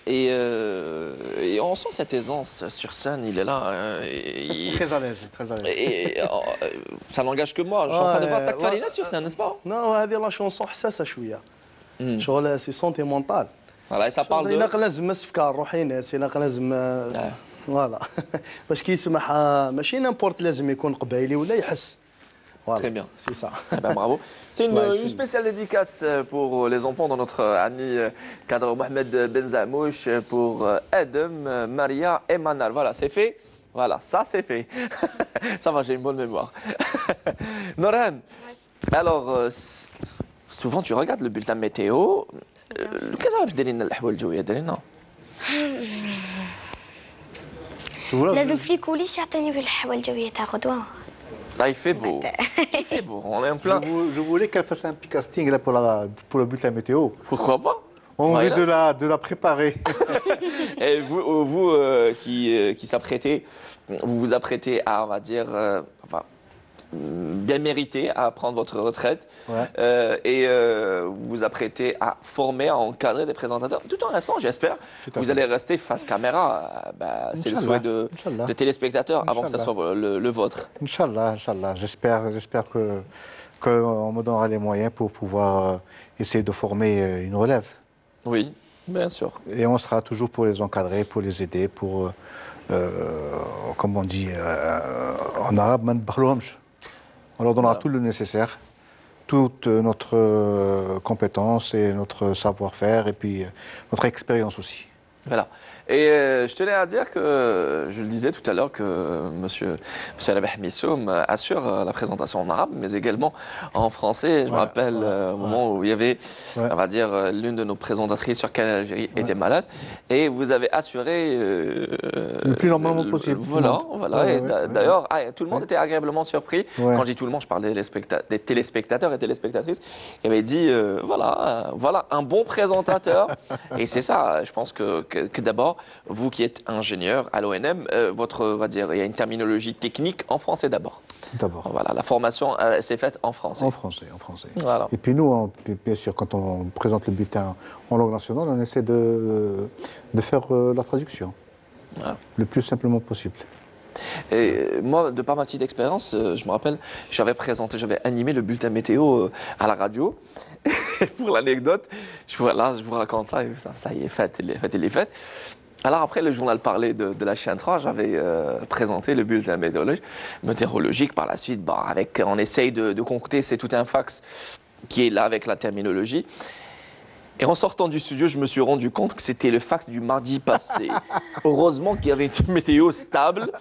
Et on sent cette aisance sur scène, il est là. Très à l'aise, très à l'aise. Et ça n'engage que moi. Je suis en train de voir Tac Farina sur scène, n'est-ce pas? Non, هذه لا شونسون حساسه شويه. شغل سي سونتي مونتال. Voilà, et ça parle de. إلا لازم مسفكار روحي ناس إلا لازم فوالا باش كيسمح ماشي نامبورت لازم يكون قبايلي ولا يحس. Voilà, très bien. C'est ça. Eh ben, bravo. C'est une spéciale dédicace pour les enfants de notre ami cadre Mohamed Benzamouche, pour Adam, Maria et Manal. Voilà, c'est fait. Voilà, ça c'est fait. Ça va, j'ai une bonne mémoire. Noran, Alors, souvent tu regardes le bulletin météo. Qu'est-ce que tu as dit? لازم في الكوليس يعطيني بالحوال الجويه تاع غدوه. Là, il fait beau. Il fait beau. On est en plein. Je voulais qu'elle fasse un petit casting là, pour le bulletin météo. Pourquoi pas? On a envie de la préparer. Et vous qui s'apprêtez, vous vous apprêtez à, on va dire, enfin, bien mérité à prendre votre retraite. Ouais. Et vous vous apprêtez à former, à encadrer des présentateurs. Tout en restant, j'espère, vous allez rester face caméra. C'est le souhait de téléspectateurs avant que ça soit le vôtre. Inch'Allah, Inch'Allah. J'espère qu'on me donnera les moyens pour pouvoir essayer de former une relève. Oui, bien sûr. Et on sera toujours pour les encadrer, pour les aider, pour, comme on dit en arabe, man bakhlouhomch. On leur donnera tout le nécessaire, toute notre compétence et notre savoir-faire et puis notre expérience aussi. Voilà. Et je tenais à dire que, je le disais tout à l'heure, que monsieur Rabah Missoum assure la présentation en arabe, mais également en français. Je me rappelle au moment où il y avait, on va dire, l'une de nos présentatrices sur Canal Algérie était malade, et vous avez assuré le plus normalement possible. Voilà. Et d'ailleurs, tout le monde était agréablement surpris. Quand je dis tout le monde, je parle des téléspectateurs et téléspectatrices. Il avait dit, voilà un bon présentateur. Et c'est ça, je pense que d'abord, vous qui êtes ingénieur à l'ONM, on va dire, il y a une terminologie technique en français d'abord. D'abord. Voilà, la formation s'est faite en français. En français. Voilà. Et puis nous, bien sûr, quand on présente le bulletin en langue nationale, on essaie de faire la traduction le plus simplement possible. Et moi, de par ma petite expérience, je me rappelle, j'avais animé le bulletin météo à la radio. Pour l'anecdote, je vous raconte ça, ça y est, fête, elle est faite. Alors après, le journal parlait de la chaîne 3, j'avais présenté le bulletin météorologique. Par la suite, on essaye de concocter, c'est tout un fax qui est là avec la terminologie. Et en sortant du studio, je me suis rendu compte que c'était le fax du mardi passé. Heureusement qu'il y avait une météo stable,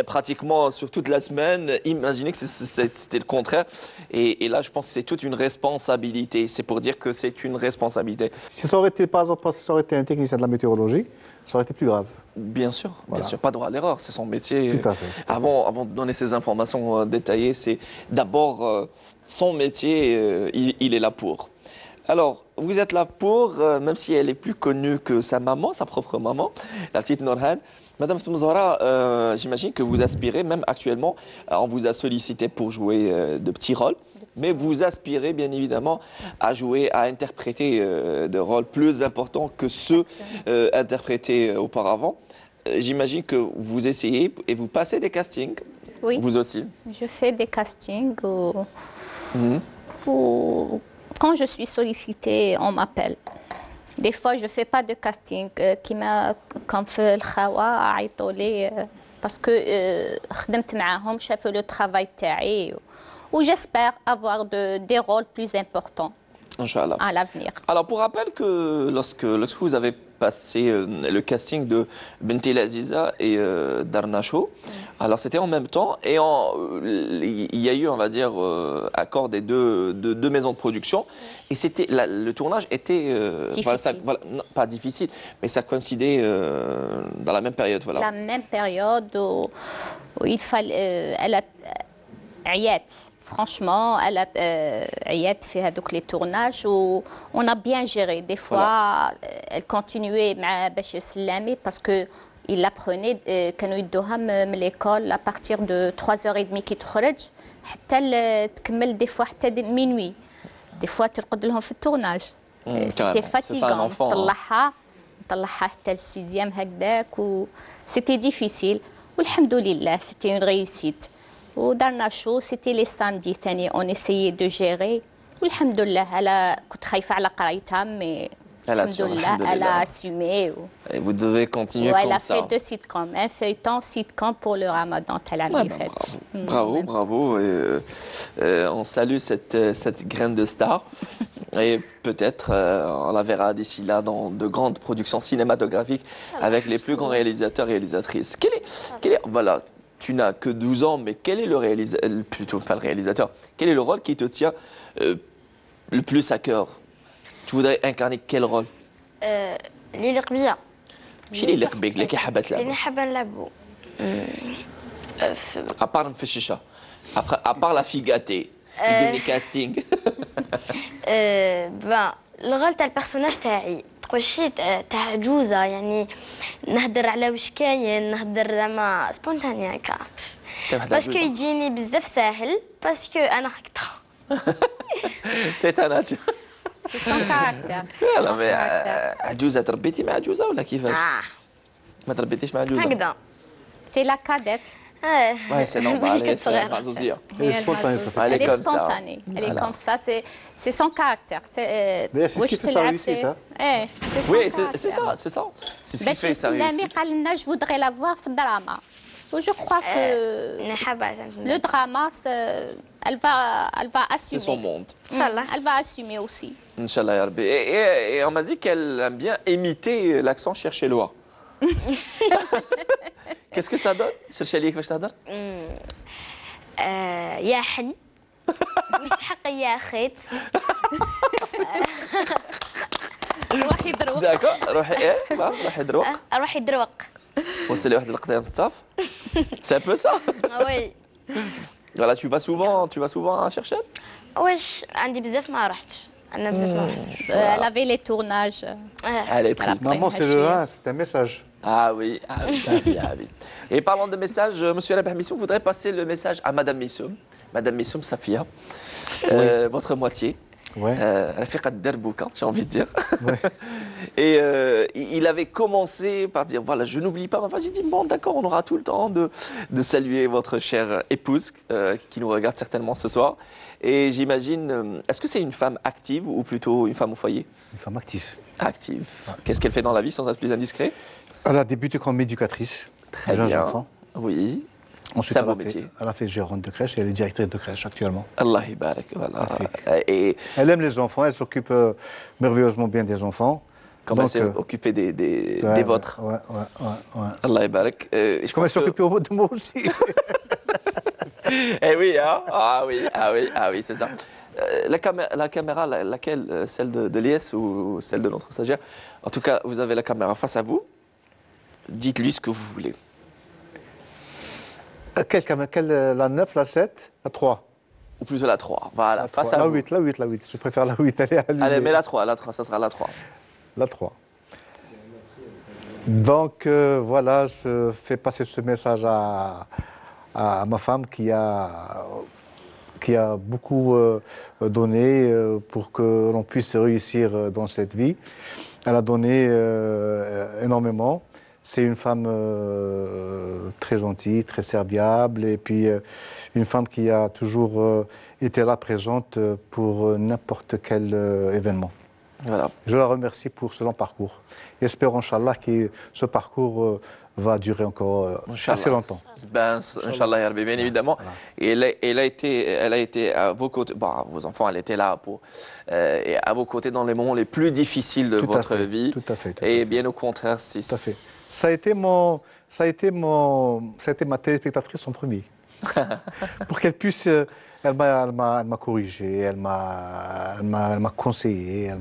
pratiquement sur toute la semaine. Imaginez que c'était le contraire. Et là, je pense que c'est toute une responsabilité. C'est pour dire que c'est une responsabilité. Si ça aurait été, par exemple, si ça aurait été un technicien de la météorologie, ça aurait été plus grave. Bien sûr, pas droit à l'erreur, c'est son métier. Tout à fait. Avant de donner ces informations détaillées, c'est d'abord son métier, il est là pour. Alors, vous êtes là pour, même si elle est plus connue que sa maman, sa propre maman, la petite Nourhan. Madame Fatoumzahra, j'imagine que vous aspirez, même actuellement, on vous a sollicité pour jouer de petits rôles, mais vous aspirez bien évidemment à jouer, à interpréter des rôles plus importants que ceux interprétés auparavant. J'imagine que vous essayez et vous passez des castings. Oui. Vous aussi. Je fais des castings quand je suis sollicitée, on m'appelle. Des fois, je ne fais pas de casting. Comme fait le khawa, عيطوا لي parce que خدمت معاهم, شافوا le travail تاعي. Ou j'espère avoir des rôles plus importants à l'avenir. Alors, pour rappel que lorsque vous avez passé le casting de Binti Aziza et Darnacho, alors c'était en même temps et il y a eu, on va dire, accord des deux maisons de production et le tournage était non, pas difficile, mais ça coïncidait dans la même période. Voilà. La même période où il fallait, elle a franchement, elle a fait les tournages où on a bien géré. Des fois, elle continuait avec Bachir Slami parce qu'il apprenait كانوا يدوها من l'école à partir de 3h30 كي تخرج حتى تكمل des fois حتى minuit. Des fois ترقد لهم في التورناج. C'était fatigant. نطلعها حتى السيزيام هكذاك c'était difficile. والحمد لله, c'était une réussite. ودارنا شو سيتي لي سامدي ثاني اون اسيي دو جيري والحمد لله انا كنت خايفه على قرايتها مي الحمد لله elle a assumé. Et vous devez continuer comme ça. Elle a fait 2 sitcoms, un feuilleton sitcom pour le Ramadan. Elle a fait. Bravo. Et, on salue cette graine de star. Et peut-être on la verra d'ici là dans de grandes productions cinématographiques avec les plus grands réalisateurs et réalisatrices. Voilà. tu n'as que 12 ans, mais quel est le réalisateur, plutôt pas le réalisateur, quel est le rôle qui te tient le plus à cœur? Tu voudrais incarner quel rôle? اللي يليق بيا. شنو اللي يليق بك اللي حابة تلعبه؟ اللي حابة نلعبو. À part Mfishisha, après, à part la fille gâtée, qui gagne casting. بون الغول تاع البيرسوناج تاعي تقول شي تاع عجوزه يعني نهدر على واش كاين نهدر زعما سبونتاني هكا باسكو يجيني بزاف ساهل باسكو انا هكذا سي تا ناتشر C'est son caractère. لا مي عجوزه تربيتي مع عجوزه ولا كيفاش؟ ما تربيتيش مع عجوزه؟ هكذا C'est la cadette. Ouais, c'est normal, كنت c'est صغيرة. Mazouzia. Elle est Elle est comme ça. spontanée. Elle est Voilà. comme ça. C'est son caractère. Mais c'est ce qui fait sa réussite, hein. C'est son Oui, caractère. c'est ça, c'est ça. C'est ce qui باش fait sa يسلمي réussite. قال لنا je voudrais la voir في الدراما. Je crois que انا حابه le drama, elle va assumer. C'est son monde. Inch'Allah. Elle va assumer aussi. Inch'Allah, ya Rabbi. Et on m'a dit qu'elle aime bien imiter l'accent cherchellois. Qu'est-ce que ça donne? chercher لي كيفاش تهضر؟ يا حن واش تحق يا خيت روح يدروق. D'accord, روحي روحي دروق اروح يدروق وتسالي واحد القضيه مصطف. C'est un peu ça. وي Voilà, tu vas souvent à chercher? واش عندي بزاف ما رحتش انا بزاف ما رحتش Elle avait les tournages. Elle est prise. Maman, c'est le 1, c'est un message. Ah oui, ah oui, ah oui, ah oui. Et parlant de message, Monsieur Rabah Missoum voudrait passer le message à Madame Missoum. Madame Missoum, Safia, votre moitié. Ouais. Rafiqa Derbouka, j'ai envie de dire. Ouais. Et il avait commencé par dire, voilà, je n'oublie pas ma femme. J'ai dit, bon, d'accord, on aura tout le temps de saluer votre chère épouse qui nous regarde certainement ce soir. Et j'imagine, est-ce que c'est une femme active ou plutôt une femme au foyer? Une femme active. Active. Qu'est-ce qu'elle fait dans la vie sans être plus indiscret? Elle a débuté comme éducatrice. Très jeunes bien. enfants. Oui. Ensuite, C'est un elle beau a, métier. elle a fait gérante de crèche et elle est directrice de crèche actuellement. Allah Ibarak, voilà. Magnifique. Et Elle aime les enfants, elle s'occupe merveilleusement bien des enfants. comme elle s'est occupée des vôtres. Ouais. Allah Ibarak. Comme elle s'occupe de moi aussi. Eh oui, hein? Ah oui, c'est ça. La caméra, laquelle? Celle de l'IS ou celle de notre stagiaire? En tout cas, vous avez la caméra face à vous. Dites-lui ce que vous voulez. Quelle caméra? La 9, la 7, la 3. Ou plutôt la 3. Voilà, face à la vous. 8, la 8, la 8. Je préfère la 8. Allez, mais la 3, ça sera la 3. La 3. Donc voilà, je fais passer ce message à ma femme qui a beaucoup donné pour que l'on puisse réussir dans cette vie. Elle a donné énormément. C'est une femme très gentille, très serviable et puis une femme qui a toujours été là présente pour n'importe quel événement. Voilà. Je la remercie pour ce long parcours. Espérons, Inch'Allah, que ce parcours va durer encore assez longtemps. Ben, Inch'Allah, ya Rabbi, bien évidemment. Voilà. Et elle a été à vos côtés, bon, vos enfants, elle était là et à vos côtés dans les moments les plus difficiles de Tout à votre fait, vie. tout à fait, tout à Et fait. bien au contraire, c'est... Tout à fait. Ça a été ma téléspectatrice en premier. Pour qu'elle puisse, elle m'a corrigé, elle m'a conseillé.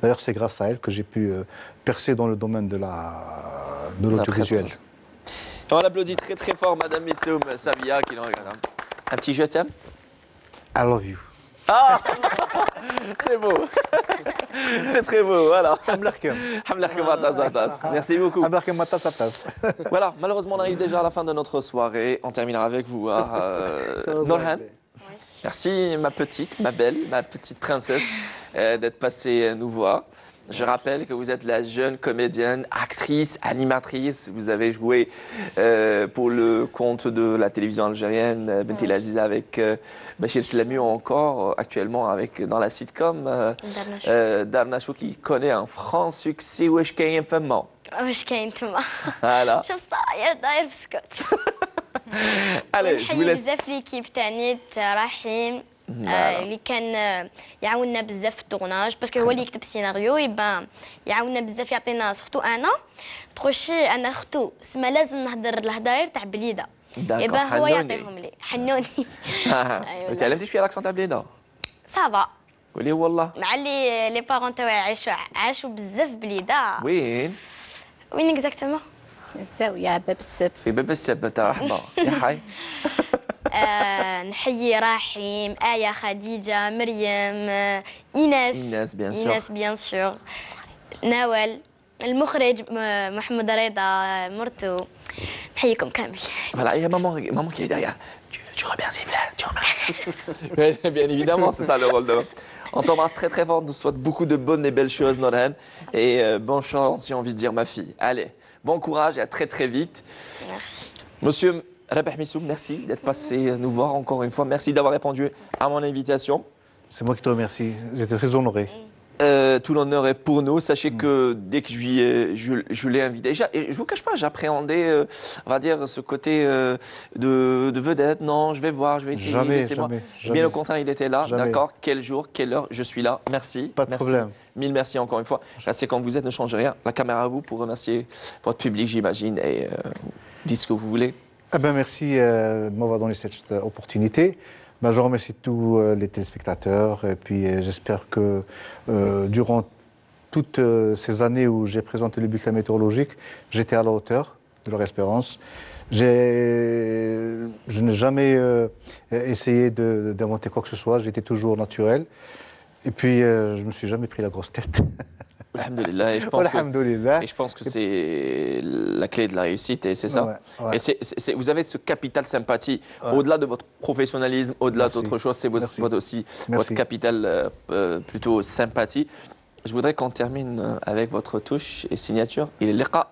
D'ailleurs, c'est grâce à elle que j'ai pu percer dans le domaine de l'audiovisuel. On applaudit très très fort Madame Missoum Safia qui nous regarde. Un petit je t'aime. I love you. Ah c'est beau. C'est très beau, voilà. Merci beaucoup. Voilà, malheureusement on arrive déjà à la fin de notre soirée. On terminera avec vous. Norhan. Merci ma petite, ma belle, ma petite princesse d'être passée nous voir. Je rappelle que vous êtes la jeune comédienne, actrice, animatrice. Vous avez joué pour le compte de la télévision algérienne Bent El Aziza avec Bachir Slami ou encore actuellement dans la sitcom Darnachou qui connaît un franc succès. Wesh kayen fama. واش كاين تما Voilà. شوف صاير داير بسكوت Allez, je vous ونحيي laisse. بزاف ليكيب تاعي رحيم اللي كان يعاوننا بزاف في التورناج باسكو هو اللي يكتب السيناريو يبان يعاوننا بزاف يعطينا سورتو انا تخشي انا اختو سما لازم نهضر الهضاير تاع بليده اي بان هو يعطيهم لي حنوني. تعلمتي شويه الاكسون تاع بليده؟ صافا قولي والله. مع اللي لي بارون تاعي عاشوا بزاف بليده. وين؟ وين اكزاكتومون؟ الزاوية باب السبت. في باب السبت تاع رحبه يا حي. نحيي رحيم، آية، خديجة، مريم، إيناس. إيناس بيان سور. نوال، المخرج محمود رضا، مرتو. نحييكم كامل. Voilà, il y a maman qui est derrière. Tu remercies Vlad, tu remercies. Bien évidemment, c'est ça le rôle de. On t'embrasse très très fort, on nous souhaite beaucoup de bonnes et belles choses, Nolhan. Et bonne chance, j'ai envie de dire, ma fille. Allez, bon courage et à très très vite. Merci. Monsieur Rabah Missoum, merci d'être passé nous voir encore une fois. Merci d'avoir répondu à mon invitation. C'est moi qui te remercie. J'étais très honoré. Tout l'honneur est pour nous. Sachez que dès que je l'ai invité, et je ne vous cache pas, j'appréhendais, on va dire, ce côté de vedette. Non, je vais voir, je vais essayer, laissez-moi. Bien au contraire, il était là, d'accord. Quel jour, quelle heure, je suis là. Merci. Pas de problème. Mille merci encore une fois. Restez comme vous êtes, ne changez rien. La caméra à vous pour remercier votre public, j'imagine, et dites ce que vous voulez. Eh ben, merci de m'avoir donné cette opportunité. Ben, je remercie tous les téléspectateurs et puis j'espère que durant toutes ces années où j'ai présenté le bulletin météorologique, j'étais à la hauteur de leur espérance. Je n'ai jamais essayé d'inventer quoi que ce soit, j'étais toujours naturel. Et puis je ne me suis jamais pris la grosse tête. Alhamdulillah, et je pense que c'est la clé de la réussite, et c'est ça. Ouais. Et vous avez ce capital sympathie, au-delà de votre professionnalisme, au-delà d'autre chose, c'est aussi votre capital plutôt sympathie. Je voudrais qu'on termine avec votre touche et signature. Il est liqa.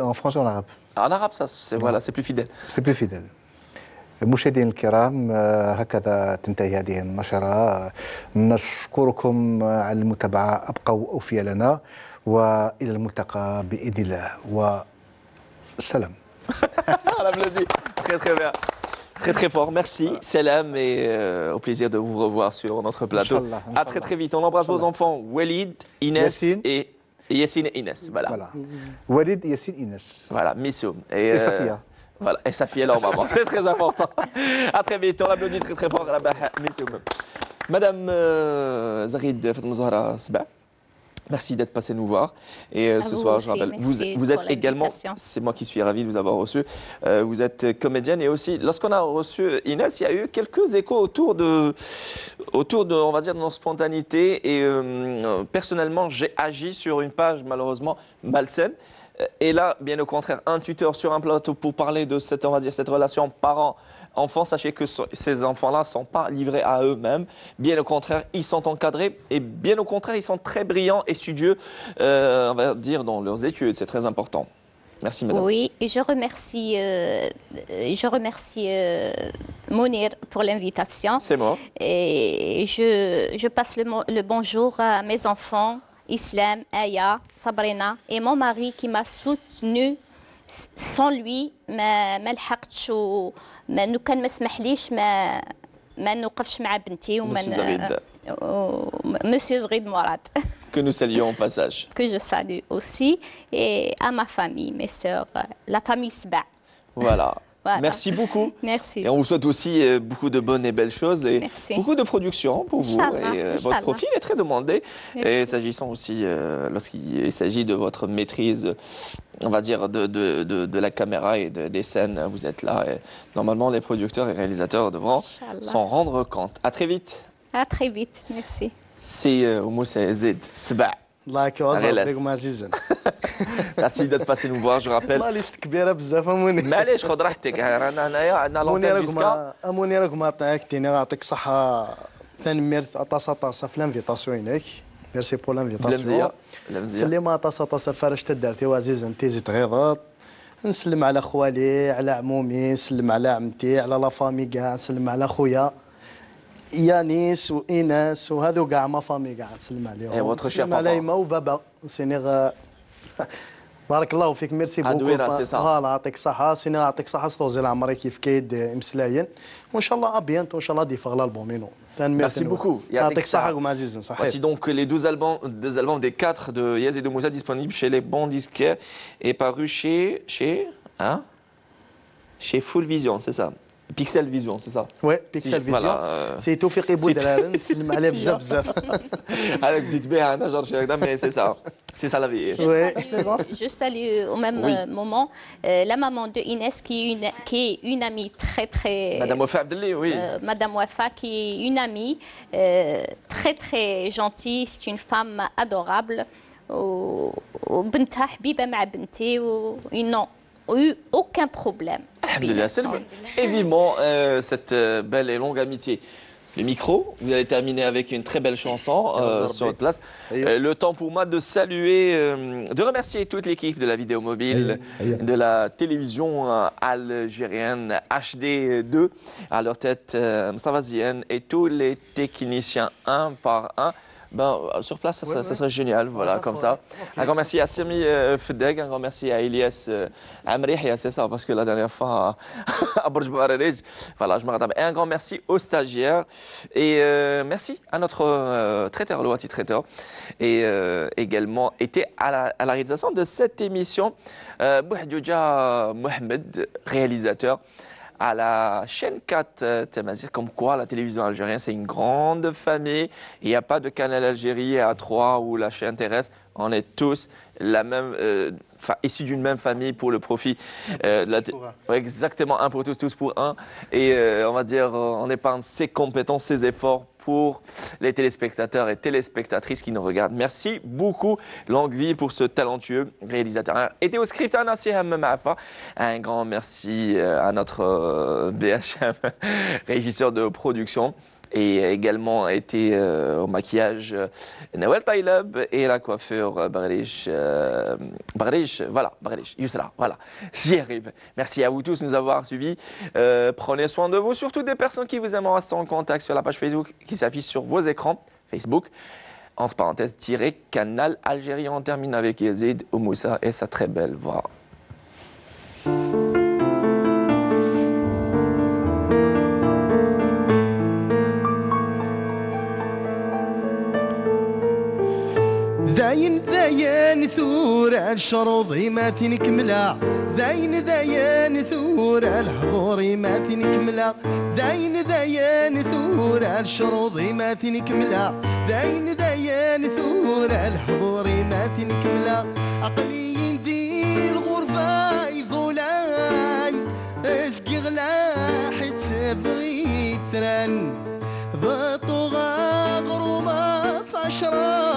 En français ou en arabe? En arabe, ça, c'est plus fidèle. C'est plus fidèle. مشاهدينا الكرام هكذا تنتهي هذه النشرة. نشكركم على المتابعة، أبقوا أوفياء لنا وإلى الملتقى بإذن الله والسلام. Très très bien. Très très fort, merci. Salam et au plaisir de vous revoir sur notre plateau. Inch'Allah. À très très vite. On embrasse vos enfants Walid, Inès et Yassine et Inès. Voilà. Walid, Yassine, Inès. Voilà, Missoum. Et Safia. Voilà, et Safia leur maman. C'est très important. À très vite. On applaudit très très fort à la Missoum. Madame Zarid Fatmouzahra Sba. Merci d'être passé nous voir. Et ce soir, je rappelle, vous êtes également, c'est moi qui suis ravi de vous avoir reçu, vous êtes comédienne et aussi, lorsqu'on a reçu Inès, il y a eu quelques échos autour de on va dire, de notre spontanéité. Et personnellement, j'ai agi sur une page malheureusement malsaine. Et là, bien au contraire, un tuteur sur un plateau pour parler de cette, on va dire, cette relation parent-enfant. Sachez que ces enfants-là ne sont pas livrés à eux-mêmes. Bien au contraire, ils sont encadrés. Et bien au contraire, ils sont très brillants et studieux, on va dire, dans leurs études. C'est très important. Merci, madame. Oui, et je remercie Mounir pour l'invitation. C'est moi. Et je passe le bonjour à mes enfants, Islam, Aya, Sabrina, et mon mari qui m'a soutenu. Sans lui ما لحقتش وما لو كان ما سمحليش ما نوقفش مع بنتي Monsieur Zrid Mourad. Que nous saluons au passage. Que je salue aussi, et à ma famille, mes sœurs, la famille Sba. Voilà. Voilà. Merci beaucoup. Merci. Et on vous souhaite aussi beaucoup de bonnes et belles choses et beaucoup de production pour vous. Et votre profil est très demandé. Merci. Et s'agissant aussi, lorsqu'il s'agit de votre maîtrise, on va dire, de la caméra et des scènes, vous êtes là. Et normalement, les producteurs et réalisateurs devront s'en rendre compte. À très vite. À très vite. Merci. C'est Moussa Zed Sba. الله يكوزر بكم عزيزا. Merci d'être passé nous voir, je rappelle. والله ليست كبيره بزاف اموني. معليش خذ راحتك، رانا هنايا عندنا لونتين جوسكا. اموني راكم عطاكتيني يعطيك الصحه. تنميرت طاسه في لانفيتاسيون هناك. ميرسي بور لانفيتاسيون. سلم طاسه فارش تدارتي وعزيز انت زيد غيضات. نسلم على خوالي، على عمومي، نسلم على عمتي، على لا فامي كاع، نسلم على خويا يانيس وإيناس وهذو كاع ما فامي كاع نسلم عليهم. نسلم على يما وبابا سيني بارك الله فيك. ميرسي بوكو. فوالا يعطيك الصحة سيني يعطيك الصحة ستوزي العمري كيف كيد مسلاين وإن شاء الله أبيانتو إن شاء الله ديفغ l'albumino. Merci beaucoup. يعطيك الصحة ومعزيز صحيح. Voici donc les deux albums des 4 de Yazid de Moussa disponibles chez les bons disquaires et parus chez Hein? Chez Full Vision, c'est ça. Pixel Vision, c'est ça. Ouais, Pixel Vision. Voilà, c'est Tawfiq Boudraren, نسلم عليه بزاف بزاف. Avec petite béane, genre mais c'est ça. C'est ça la vie. Je salue au même moment la maman de Inès qui est une amie très... Madame Wafa Abdelli, oui. Madame Wafa qui est une amie très gentille. C'est une femme adorable. وبنتها حبيبة مع بنتي ils n'ont eu aucun problème. Et vivement cette belle et longue amitié. Le micro, vous allez terminer avec une très belle chanson sur votre place. Le temps pour moi de saluer, de remercier toute l'équipe de la vidéo mobile, de la télévision algérienne HD2, à leur tête Mustafa Zien et tous les techniciens un par un. Ben, sur place, ça serait génial, voilà, comme ça. Un grand merci à Sami Fedeg, un grand merci à Elias Amrih, c'est ça, parce que la dernière fois, à Borj Bararij, voilà, je me rattrape. Et un grand merci aux stagiaires, et merci à notre traiteur, Louati Traiteur, et également était à la réalisation de cette émission, Bouhdouja Mohamed, réalisateur, à la chaîne 4 Tamazir, comme quoi la télévision algérienne c'est une grande famille. Il n'y a pas de canal Algérie à 3 ou la chaîne terrestre. On est tous la même, issus d'une même famille pour le profit. Exactement, un pour tous, tous pour un. Et on va dire, on épargne ses compétences, ses efforts pour les téléspectateurs et téléspectatrices qui nous regardent. Merci beaucoup, Longue Vie, pour ce talentueux réalisateur. Et au script, un grand merci à notre BHM, régisseur de production. Et également été au maquillage Nawel Taïlab et la coiffure Barrish, Yusra, voilà, j'y arrive. Merci à vous tous de nous avoir suivis. Prenez soin de vous, surtout des personnes qui vous aiment, en restant en contact sur la page Facebook qui s'affiche sur vos écrans, Facebook, entre parenthèses, Canal Algérie. On termine avec Yazid Oumoussa et sa très belle voix. ذاين ثور الشروضي ما تنكملا ذاين ثور الحضور ما تنكملا ذاين ثور الشروضي ما تنكملا ذاين ثور الحضور ما تنكملا عقلي ندير غرفة يظلان اسقي غلا حيت بغي ثران ضطو غاغروما في عشرة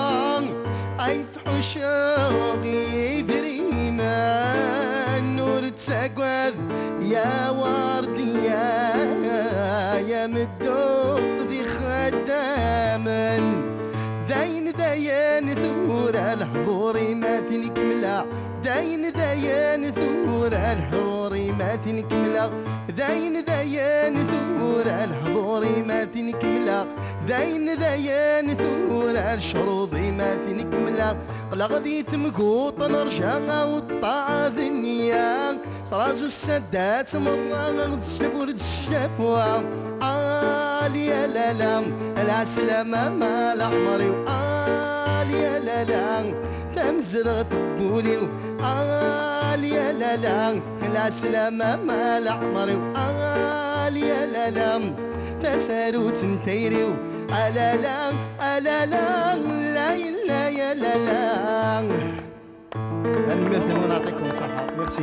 عايز حشاقي دريما نور تساقوذ يا وردي يا مدو ذي خداما داين ثور الحضور ما تنكملا داين ثور الحضور ما تنكملا داين ثور الحضور ما تنكملا داين ثور الشروط ما تنكملا غدي تمكوط نرجع والطاعة ذنيا صراز السدات مرة غد الشفور الشفوة يا لا العسلامة ما العمري يا لا تمزرغ تبولي يا لا العسلامة ما العمري يا لا تسارو تنتيريو ألا لا لا يا لا المثل ونعطيكم صحة ميرسي